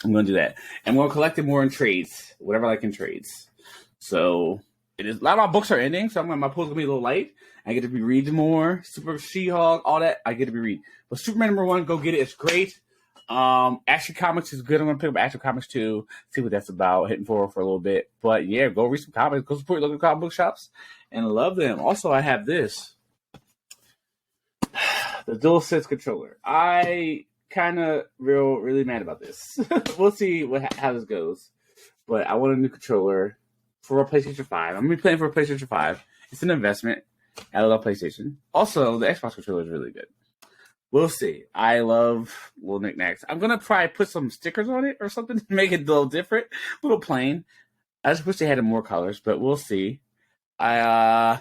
I'm gonna do that. I'm gonna collect it more in trades, whatever I like in trades. So it is a lot of my books are ending, so my pool's gonna be a little light. I get to be reading more. Super She-Hulk, all that. I get to be reading. But Superman #1, go get it. It's great. Action Comics is good. I'm gonna pick up Action Comics 2, see what that's about. Hitting for a little bit. But yeah, go read some comics. Go support your local comic book shops and love them. Also, I have this. The DualSense controller. I kind of really mad about this. We'll see how this goes. But I want a new controller. for a PlayStation 5. I'm gonna be playing for a PlayStation 5. It's an investment. I love PlayStation. Also, the Xbox controller is really good. We'll see. I love little knickknacks. I'm gonna probably put some stickers on it or something to make it a little different, a little plain. I just wish they had more colors, but we'll see. Yeah,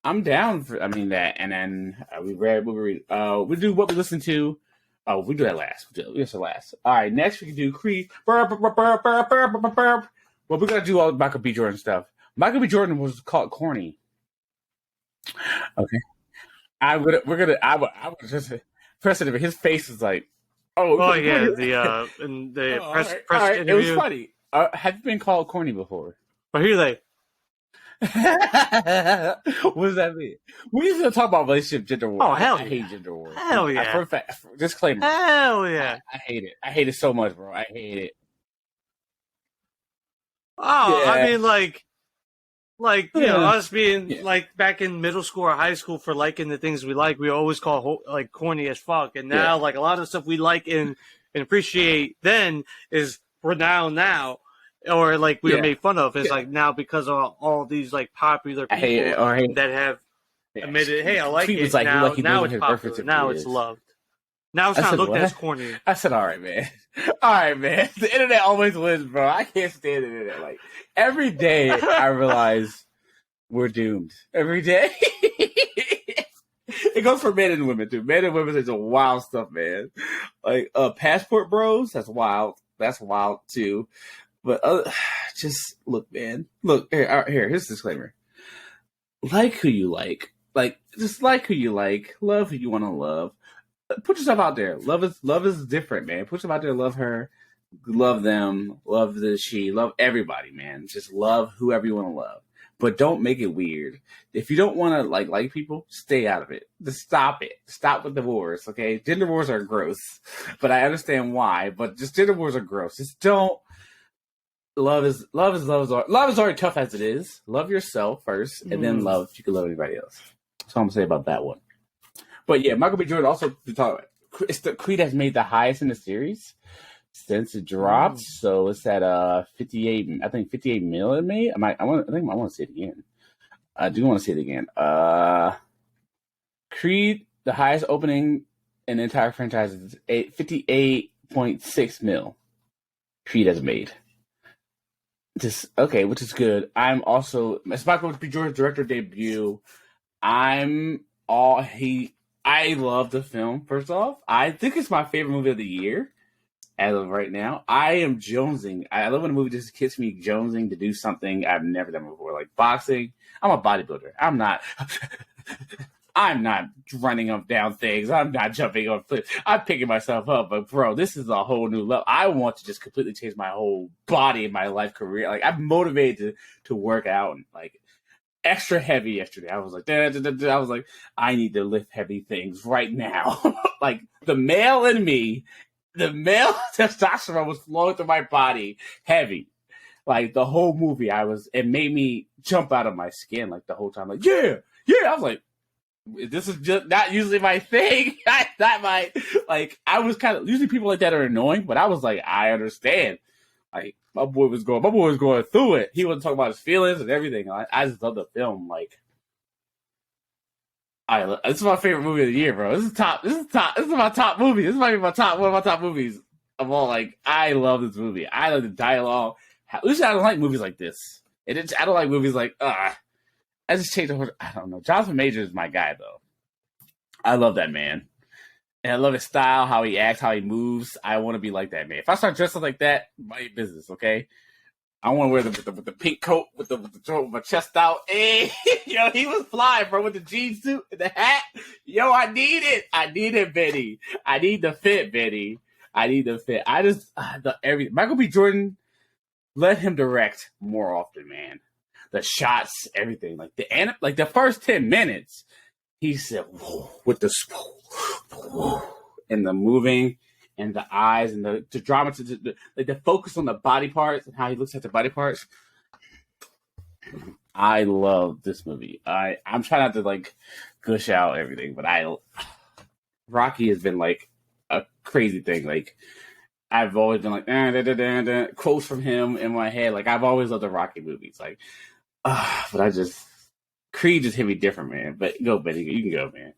I'm down for. I mean that, and then we read what we read. We do what we listen to. Oh, we do that last. We do this last. All right, next we can do Creed. Well, we're gonna do all Michael B. Jordan stuff. Michael B. Jordan was called corny. Okay, I would just press it. His face is like, oh yeah, the press all right. interview. It was funny. Have you been called corny before? But here they. What does that mean? We used to talk about relationship gender wars. Oh hell I yeah. hate gender wars. Hell yeah. For a fact, disclaimer. Hell yeah. I hate it. I hate it so much, bro. I hate it. Oh, Yeah. I mean, you know, us being like back in middle school or high school for liking the things we like, we always call like corny as fuck. And now, like a lot of stuff we like and appreciate then is renowned now, or like we were made fun of. It's like now because of all these like popular people that have admitted, hey, I like it. Like, now it's popular. Now it's loved. Now it's not looked at as corny. I said, all right, man. All right, man. The internet always wins, bro. I can't stand the internet. Like, every day I realize we're doomed. Every day. It goes for men and women, too. Men and women is a wild stuff, man. Like, passport bros, that's wild. That's wild, too. But just, look, man. Look, here's the disclaimer. Like who you like. Like, just like who you like. Love who you want to love. Put yourself out there. Love is different, man. Put yourself out there. Love her. Love them. Love she. Love everybody, man. Just love whoever you want to love. But don't make it weird. If you don't want to like people, stay out of it. Just stop it. Stop with the wars, okay? Gender wars are gross. But I understand why. But just gender wars are gross. Just don't. Love is already tough as it is. Love yourself first, and then love if you can love anybody else. That's all I'm gonna say about that one. But yeah, Michael B. Jordan also Creed has made the highest in the series since it dropped. So it's at 58. I think 58 mil it made. I want to see it again. I do want to see it again. Creed, the highest opening in the entire franchise is 58.6 mil. Creed has made. Which is good. It's Michael B. Jordan's director debut. I love the film, first off. I think it's my favorite movie of the year as of right now. I am jonesing. I love when a movie just gets me jonesing to do something I've never done before, like boxing. I'm a bodybuilder. I'm not running up down things. I'm not jumping on flips. I'm picking myself up. But, bro, this is a whole new level. I want to just completely change my whole body and my life career. Like, I'm motivated to work out and, like, extra heavy yesterday. I was like, I need to lift heavy things right now. Like the male in me, the male testosterone was flowing through my body heavy. Like the whole movie, it made me jump out of my skin like the whole time. Like, yeah. I was like, this is just not usually my thing. I was kind of, usually people like that are annoying, but I was like, I understand. Like my boy was going through it. He wasn't talking about his feelings and everything. I just love the film. Like, this is my favorite movie of the year, bro. This is my top movie. This might be one of my top movies of all. Like, I love this movie. I love the dialogue. At least I don't like movies like this. I don't like movies like, I just changed the whole. I don't know. Jonathan Majors is my guy, though. I love that man. And I love his style, how he acts, how he moves. I want to be like that, man. If I start dressing like that, my business, okay? I want to wear with the pink coat, with my chest out. Hey, yo, he was fly, bro, with the jeans suit and the hat. Yo, I need it. I need it, Betty. I need the fit, Betty. I need the fit. Michael B. Jordan, let him direct more often, man. The shots, everything. Like the first 10 minutes, he said, whoa, with the whoa, and the moving and the eyes and the drama, the focus on the body parts and how he looks at the body parts. I love this movie. I'm trying not to like gush out everything, but Rocky has been like a crazy thing. Like I've always been like quotes from him in my head. Like I've always loved the Rocky movies. Like, but I just Creed just hit me different, man. But go, Betty, you can go, man.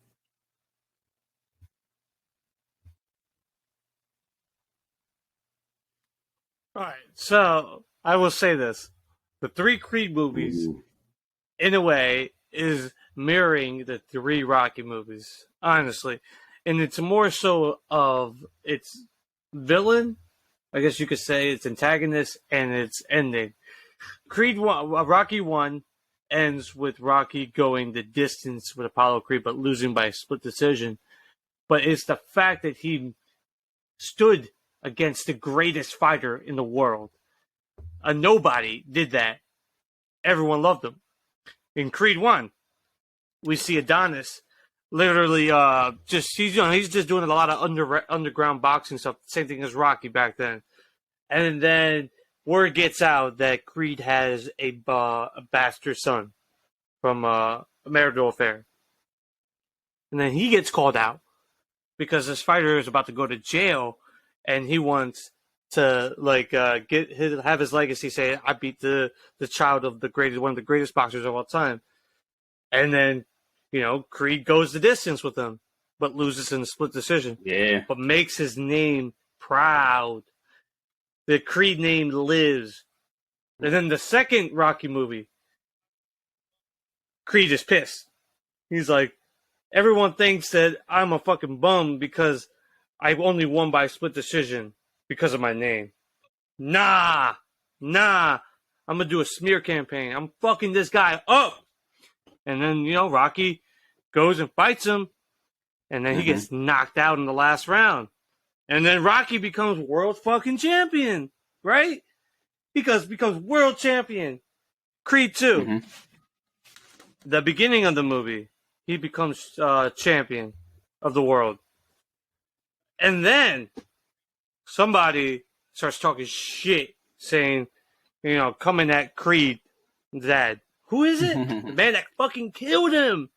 All right, so I will say this: the three Creed movies, Ooh. in a way, is mirroring the three Rocky movies, honestly, and it's more so of its villain, I guess you could say, its antagonist, and its ending. Rocky 1 ends with Rocky going the distance with Apollo Creed, but losing by a split decision. But it's the fact that he stood against the greatest fighter in the world. A nobody did that. Everyone loved him. In Creed 1, we see Adonis literally he's just doing a lot of underground boxing stuff, same thing as Rocky back then. And then word gets out that Creed has a bastard son from a marital affair. And then he gets called out because this fighter is about to go to jail, and he wants to have his legacy say, "I beat the child of one of the greatest boxers of all time." And then, Creed goes the distance with him, but loses in a split decision. Yeah. But makes his name proud. The Creed name lives. And then the second Rocky movie, Creed is pissed. He's like, everyone thinks that I'm a fucking bum because I only won by split decision because of my name. Nah. I'm going to do a smear campaign. I'm fucking this guy up. And then, Rocky goes and fights him. And then he gets knocked out in the last round. And then Rocky becomes world fucking champion. Right? Becomes world champion. Creed 2. The beginning of the movie, he becomes champion of the world. And then somebody starts talking shit, saying, coming at Creed dad. Who is it? The man that fucking killed him.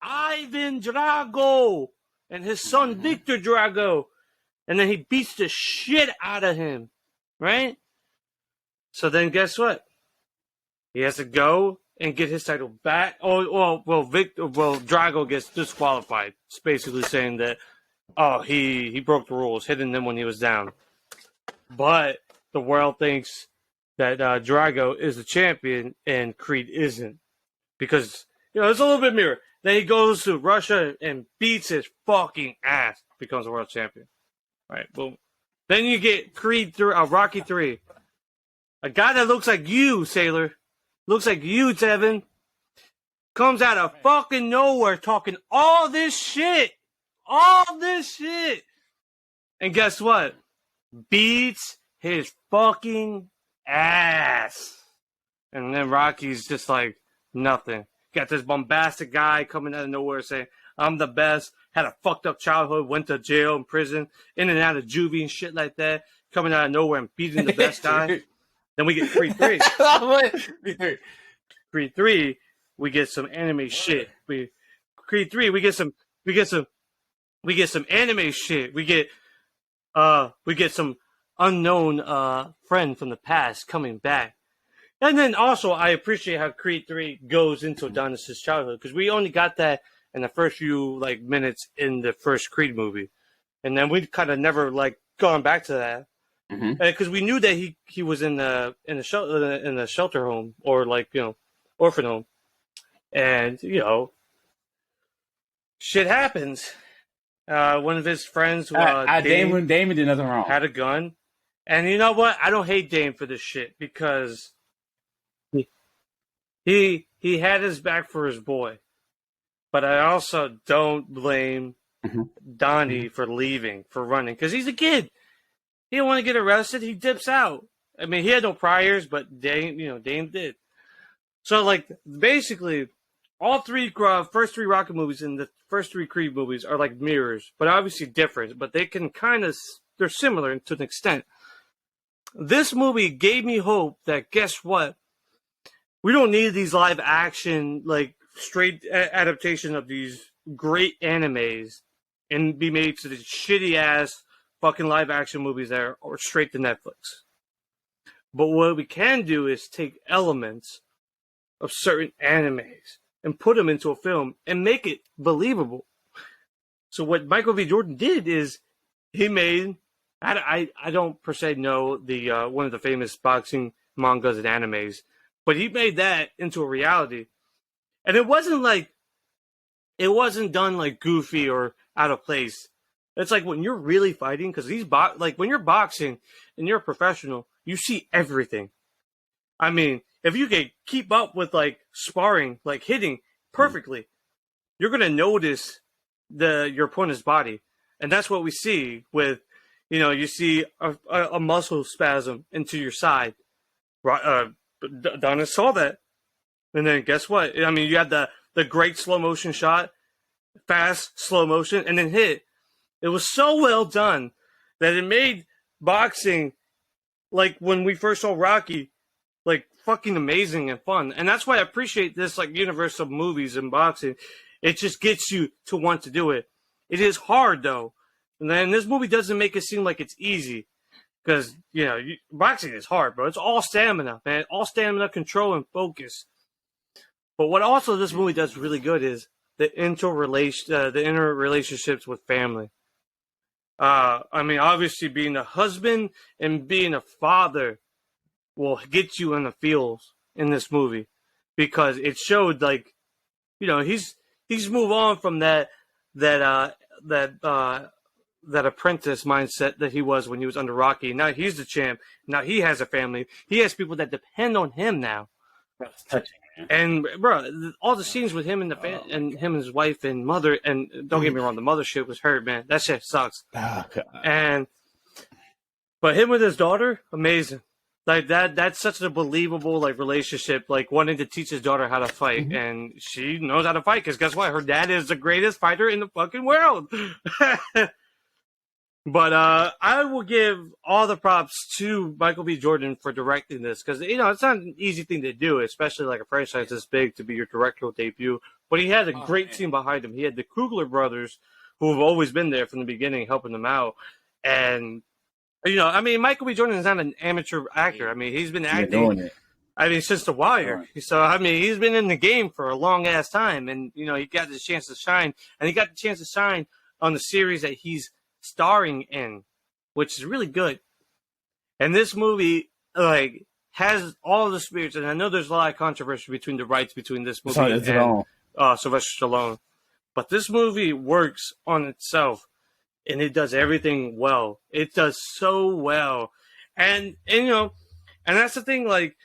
Ivan Drago and his son Victor Drago. And then he beats the shit out of him. Right? So then guess what? He has to go and get his title back. Drago gets disqualified. It's basically saying that, he broke the rules, hitting them when he was down. But the world thinks that Drago is the champion and Creed isn't. Because, it's a little bit mirror. Then he goes to Russia and beats his fucking ass, becomes a world champion. Right, boom. Then you get Rocky 3. A guy that looks like you, Sailor. Looks like you, Tevin. Comes out of fucking nowhere talking all this shit. And guess what? Beats his fucking ass. And then Rocky's just like, nothing. Got this bombastic guy coming out of nowhere saying, I'm the best. Had a fucked up childhood. Went to jail and prison. In and out of juvie and shit like that. Coming out of nowhere and beating the best guy. Then we get Creed 3. Creed 3, we get some anime shit. Creed 3, we get some anime shit. We get some unknown friend from the past coming back. And then also, I appreciate how Creed 3 goes into Adonis' childhood, because we only got that in the first few minutes in the first Creed movie, and then we kind of never gone back to that. Because we knew that he was in the shelter home or orphan home, and shit happens. One of his friends, Damon did nothing wrong. Had a gun, and you know what? I don't hate Dame for this shit because he had his back for his boy, but I also don't blame Donnie for leaving, for running, because he's a kid. He didn't want to get arrested. He dips out. I mean, he had no priors, but Dame did. So, basically, all first three Rocky movies and the first three Creed movies are like mirrors, but obviously different. But they can they're similar to an extent. This movie gave me hope that, guess what? We don't need these live action, straight adaptation of these great animes and be made to the shitty ass fucking live action movies that are straight to Netflix. But what we can do is take elements of certain animes and put them into a film and make it believable. So what Michael B. Jordan did is he made. I don't per se know the one of the famous boxing mangas and animes, but he made that into a reality, and it wasn't done like goofy or out of place. It's like when you're really fighting, because like when you're boxing and you're a professional, you see everything. I mean, if you can keep up with like sparring, like hitting perfectly, you're gonna notice your opponent's body, and that's what we see with, you see a muscle spasm into your side. Donna saw that, and then guess what? I mean, you had the great slow motion shot, fast slow motion, and then hit. It was so well done that it made boxing, like when we first saw Rocky, like fucking amazing and fun. And that's why I appreciate this like universe of movies and boxing. It just gets you to want to do it. It is hard though. And then this movie doesn't make it seem like it's easy. Because, boxing is hard, bro. It's all stamina, man. All stamina, control, and focus. But what also this movie does really good is the interrelationships with family. I mean, obviously being a husband and being a father will get you in the feels in this movie, because it showed like, he's moved on from that apprentice mindset that he was when he was under Rocky. Now he's the champ. Now he has a family. He has people that depend on him now. That's touching. And bro, all the scenes with him and and him and his wife and mother, and don't get me wrong, the mother shit was hurt, man. That shit sucks. Oh, But him with his daughter, amazing. Like that's such a believable like relationship. Like wanting to teach his daughter how to fight, and she knows how to fight because guess what? Her dad is the greatest fighter in the fucking world. But I will give all the props to Michael B. Jordan for directing this, because it's not an easy thing to do, especially like a franchise this big to be your directorial debut. But he had a great team behind him. He had the Coogler brothers, who have always been there from the beginning, helping them out. And I mean, Michael B. Jordan is not an amateur actor. I mean, he's been acting. Since The Wire. So I mean, he's been in the game for a long ass time, and he got the chance to shine, and he got the chance to shine on the series that he's starring in, which is really good. And this movie like has all the spirits, and I know there's a lot of controversy between the rights between this movie and Sylvester Stallone, but this movie works on itself, and it does everything well. It does so well, and that's the thing, like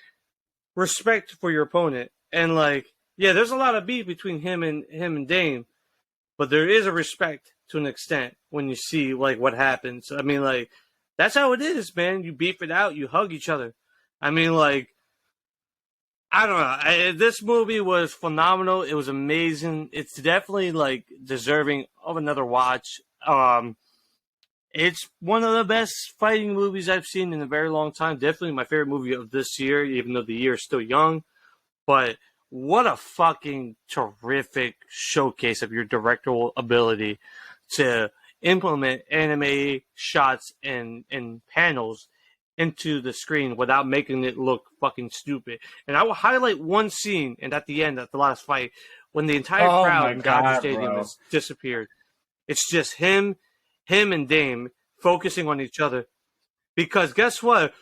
respect for your opponent, and like there's a lot of beef between him and Dame, but there is a respect to an extent when you see like what happens. I mean, like that's how it is, man. You beef it out, you hug each other. I mean, like I don't know. This movie was phenomenal. It was amazing. It's definitely like deserving of another watch. It's one of the best fighting movies I've seen in a very long time. Definitely my favorite movie of this year, even though the year is still young. But what a fucking terrific showcase of your directorial ability to implement anime shots and panels into the screen without making it look fucking stupid. And I will highlight one scene, and at the end, at the last fight, when the entire crowd in Dodger Stadium has disappeared. It's just him and Dame focusing on each other. Because guess what?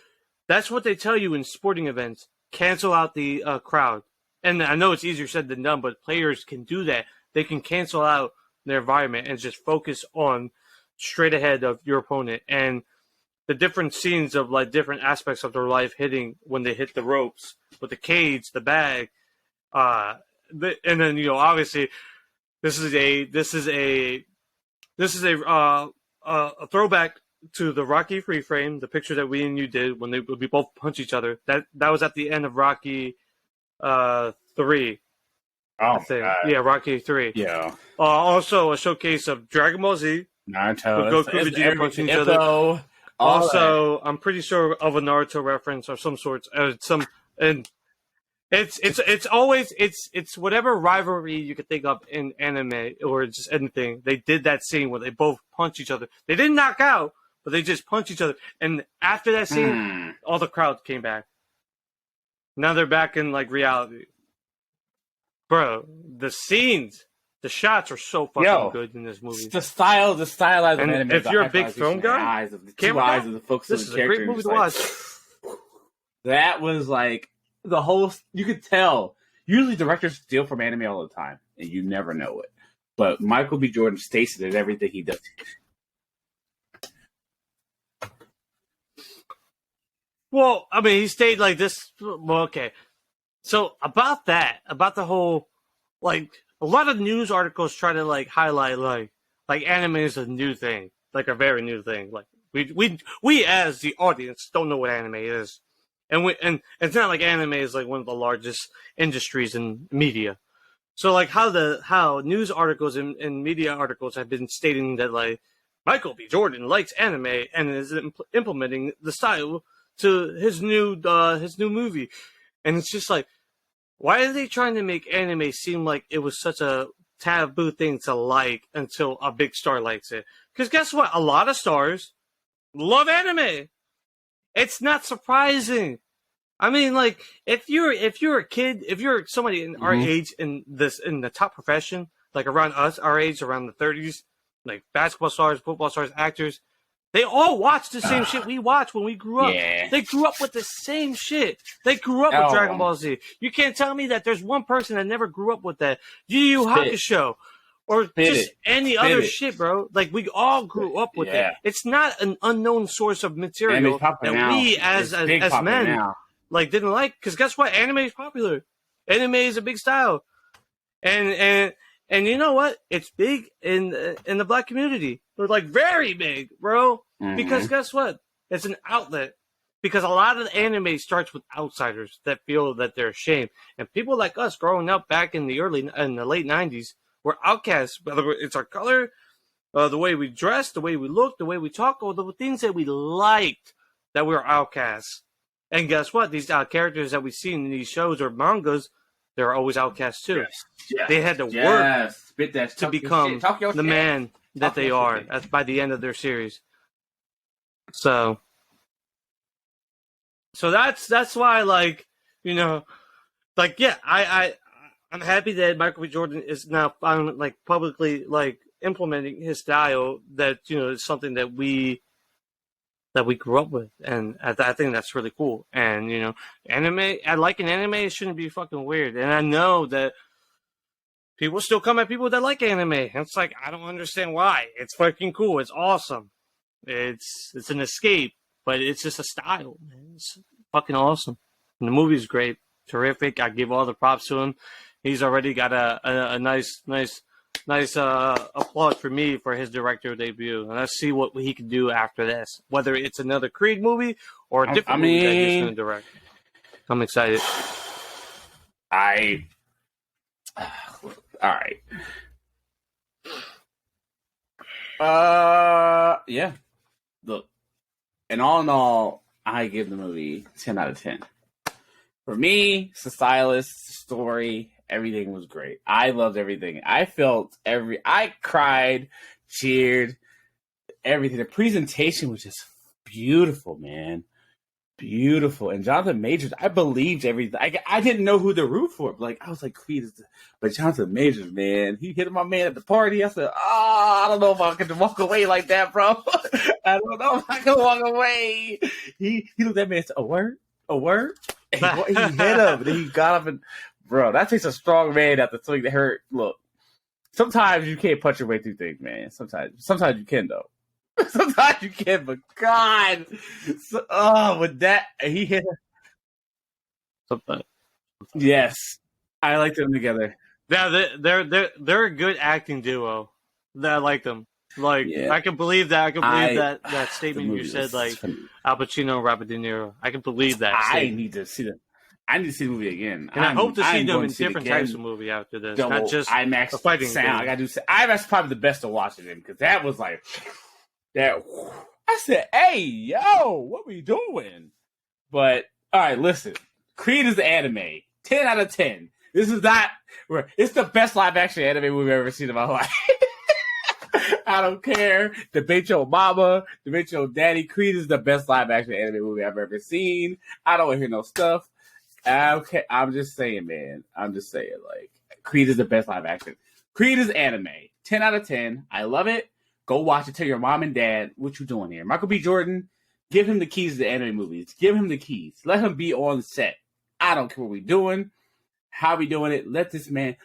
That's what they tell you in sporting events. Cancel out the crowd. And I know it's easier said than done, but players can do that. They can cancel out their environment and just focus on straight ahead of your opponent. And the different scenes of like different aspects of their life hitting when they hit the ropes with the cage, the bag, and then obviously this is a throwback to the Rocky free frame, the picture that we and you did when we both punch each other. That was at the end of Rocky 3. Oh, yeah, Rocky 3. Yeah. Also, a showcase of Dragon Ball Z. Naruto. With Goku and Vegeta punching each other. Also, I'm pretty sure of a Naruto reference of some sort. And it's always whatever rivalry you could think of in anime or just anything. They did that scene where they both punch each other. They didn't knock out, but they just punch each other. And after that scene, all the crowd came back. Now they're back in like reality. Bro, the scenes, the shots are so fucking good in this movie. The stylized and if you're a big film guy, eyes of the folks, this is a great movie to watch. That was like the whole. You could tell. Usually, directors steal from anime all the time, and you never know it. But Michael B. Jordan stays in everything he does. Well, I mean, he stayed like this. Well, okay. So about the whole, like, a lot of news articles try to like highlight like anime is a new thing, like a very new thing. Like we as the audience don't know what anime is, and it's not like anime is like one of the largest industries in media. So like how news articles and media articles have been stating that like Michael B. Jordan likes anime and is implementing the style to his new movie. And it's just like, why are they trying to make anime seem like it was such a taboo thing to like until a big star likes it? Because guess what? A lot of stars love anime. It's not surprising. I mean, like, if you're a kid, if you're somebody in our age in the top profession, like around us, our age, around the 30s, like basketball stars, football stars, actors, they all watch the same shit we watched when we grew up. Yeah. They grew up with the same shit. They grew up with Dragon Ball Z. You can't tell me that there's one person that never grew up with that. Yu Yu Hakusho. Or just any other shit, bro. Like, we all grew up with it. It's not an unknown source of material that we as men like didn't like. Because guess what? Anime is popular. Anime is a big style. And you know what? It's big in the black community. But like very big, bro. Because guess what? It's an outlet. Because a lot of the anime starts with outsiders that feel that they're ashamed. And people like us growing up back in the late 90s were outcasts. Whether it's our color, the way we dress, the way we look, the way we talk, or the things that we liked, that we were outcasts. And guess what? These characters that we see in these shows or mangas, they're always outcasts too. Yes. They had to work to become the man that they are by the end of their series. So that's why, like, you know, like, yeah, I'm happy that Michael B. Jordan is now like publicly like implementing his style that, you know, is something that we grew up with, and I think that's really cool. And, you know, I like an anime, it shouldn't be fucking weird. And I know that people still come at people that like anime. And it's like, I don't understand why. It's fucking cool. It's awesome. It's an escape, but it's just a style, man. It's fucking awesome. And the movie's great, terrific. I give all the props to him. He's already got a nice applause for me for his director debut. And let's see what he can do after this. Whether it's another Creed movie or a different movie that he's going to direct. I'm excited. All right. Yeah. Look, and all in all, I give the movie 10 out of 10. For me, it's the stylist, the story, everything was great. I loved everything. I cried, cheered, everything. The presentation was just beautiful, man. Beautiful. And Jonathan Majors, I believed everything. I didn't know who to root for. Like, I was like, but Jonathan Majors, man, he hit my man at the party. I said, I don't know if I can walk away like that, bro. I don't know if I can walk away. He looked at me and said, a word? And he hit him. And then he got up and, bro, that takes a strong man after something that hurt. Look, sometimes you can't punch your way through things, man. Sometimes you can, though. Sometimes you can, but God, with that, he hit her. Sometimes. Yes, I like them together. Yeah, they're a good acting duo. I like them. Like, yeah. I can believe that. I can believe that statement you said, like Al Pacino and Robert De Niro. I can believe that. I need to see them. I need to see the movie again. And I hope to see them in different types of movie after this, not just IMAX a fighting sound. game. I gotta do IMAX. Probably the best to watch it in, because that was like that. I said, "Hey, yo, what we doing?" But all right, listen. Creed is the anime. 10 out of 10. This is not. It's the best live action anime we've ever seen in my life. I don't care. Debate your mama. Debate your daddy. Creed is the best live action anime movie I've ever seen. I don't want to hear no stuff. Okay, I'm just saying, man. I'm just saying, like, Creed is the best live action. Creed is anime. 10 out of 10. I love it. Go watch it. Tell your mom and dad what you doing here. Michael B. Jordan, give him the keys to the anime movies. Give him the keys. Let him be on set. I don't care what we're doing. How we doing it? Let this man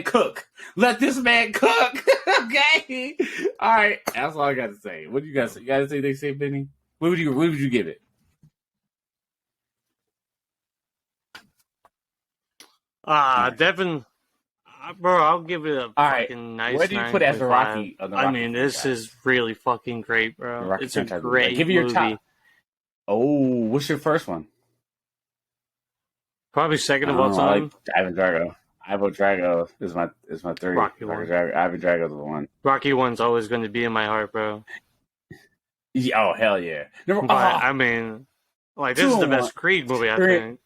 cook. Let this man cook. Okay. All right. That's all I got to say. What do you guys say? You guys say they say, Benny? What would you give it? Devin, bro, I'll give it a fucking nice. Where do you put it as a Rocky? I mean, this is really fucking great, bro. It's a great Give me your top. Oh, what's your first one? Probably second of all time. Ivan Drago. Ivan Drago is my third. Rocky one. Ivan Drago's the one. Rocky one's always going to be in my heart, bro. Oh, hell yeah. I mean, like, this is the best Creed movie, I think.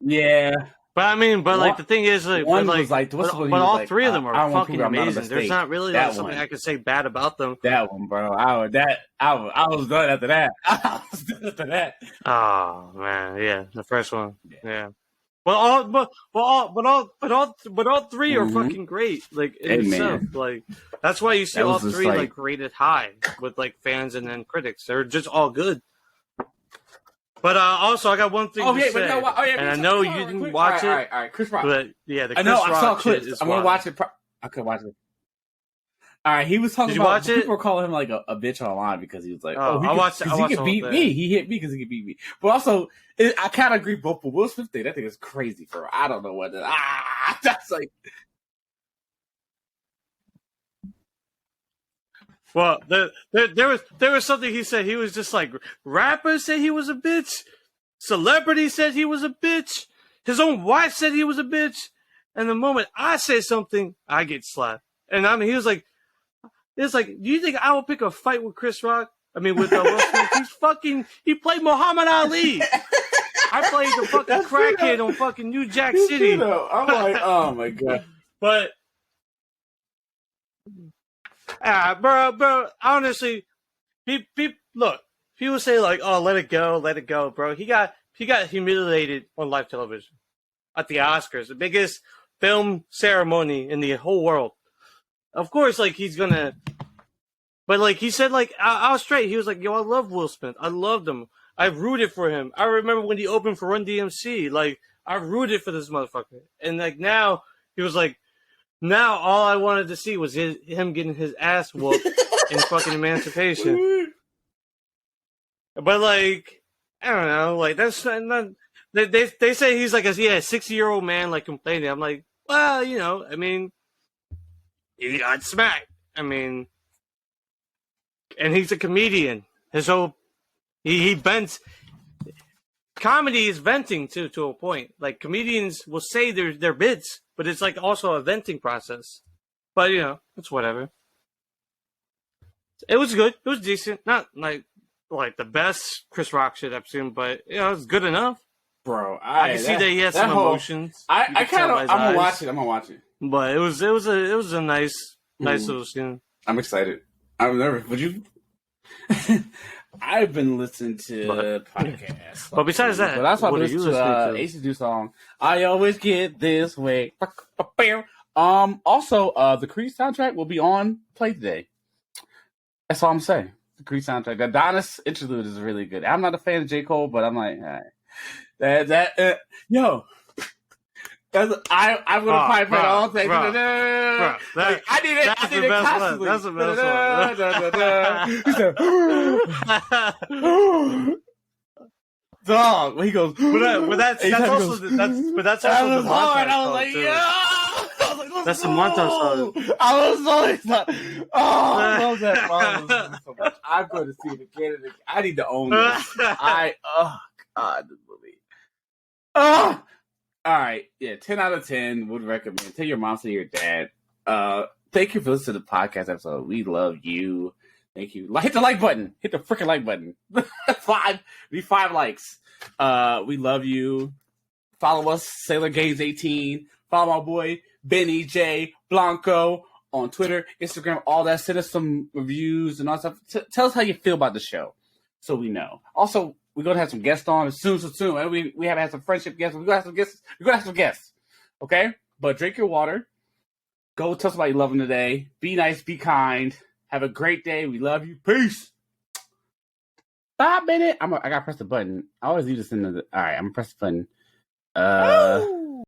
Yeah. But the thing is, like, all three of them are fucking amazing. There's not really something I could say bad about them. That one, bro. I was done after that. Oh man, yeah, the first one, yeah. But all three are fucking great. Like in itself, like that's why you see all three like rated high with like fans and then critics. They're just all good. But also, I got one thing to say, and I know you didn't watch it. All right, Chris Rock. But yeah, the Chris Rock I saw clips. I'm gonna watch it. I could watch it. All right, he was talking about people were calling him like a bitch online because he was like, he could beat me. He hit me because he could beat me. But also, I kind of agree both. But Will Smith thing, that thing is crazy for. I don't know what. That's like. Well, there was something he said. He was just like, rappers said he was a bitch, celebrity said he was a bitch, his own wife said he was a bitch, and the moment I say something, I get slapped. And I mean, he was like, do you think I will pick a fight with Chris Rock? I mean, with Will Smith, he played Muhammad Ali. I played the fucking crackhead on fucking New Jack City. I'm like, oh my god, but. Bro, honestly, look, people say like, oh, let it go, bro. He got humiliated on live television at the Oscars, the biggest film ceremony in the whole world. Of course, like, he's gonna, but like, he said, like, I was straight. He was like, yo, I love Will Smith. I loved him. I rooted for him. I remember when he opened for Run DMC. Like, I rooted for this motherfucker. And like, now, he was like, now all I wanted to see was him getting his ass whooped in fucking Emancipation. But like, I don't know, like that's not. They say he's like a 60-year-old man like complaining. I'm like, well, you know, I mean, he got smacked. I mean, and he's a comedian. His whole he vents. Comedy is venting to a point. Like comedians will say their bits, but it's like also a venting process. But you know, it's whatever. It was good. It was decent. Not like the best Chris Rock shit I've seen, but you know, it's good enough. Bro, I can see that he has some emotions. I'm gonna watch it. But it was a nice little scene. I'm excited. I'm nervous. Would you? I've been listening to podcasts. But besides that, but that's why I listened to AC2 song. I always get this way. Also, the Creed soundtrack will be on play today. That's all I'm saying. The Creed soundtrack. The Adonis interlude is really good. I'm not a fan of J. Cole, but I'm like, all right. Yo. I'm gonna pipe it all day. I need it. That's the best one. That's the best one. Dog. When he goes, but that's also the hard. I was like, yeah. That's the montage song. I was so excited. Oh, I love that song so much. I'm going to see it again and again. I need to own this. Oh God, this movie. Oh. All right, yeah, 10 out of 10 would recommend. Tell your mom, to your dad. Thank you for listening to the podcast episode. We love you. Thank you. Hit the like button. Hit the freaking like button. 5 likes. We love you. Follow us, Sailor Games 18. Follow my boy Benny J Blanco on Twitter, Instagram, all that. Send us some reviews and all that stuff. Tell us how you feel about the show, so we know. Also, we're gonna have some guests on soon. And we haven't had some friendship guests. We're gonna have some guests. We're gonna have some guests. Okay, but drink your water. Go tell somebody you love them today. Be nice. Be kind. Have a great day. We love you. Peace. 5 minutes. I gotta press the button. I always do this in the. All right, I'm gonna press the button.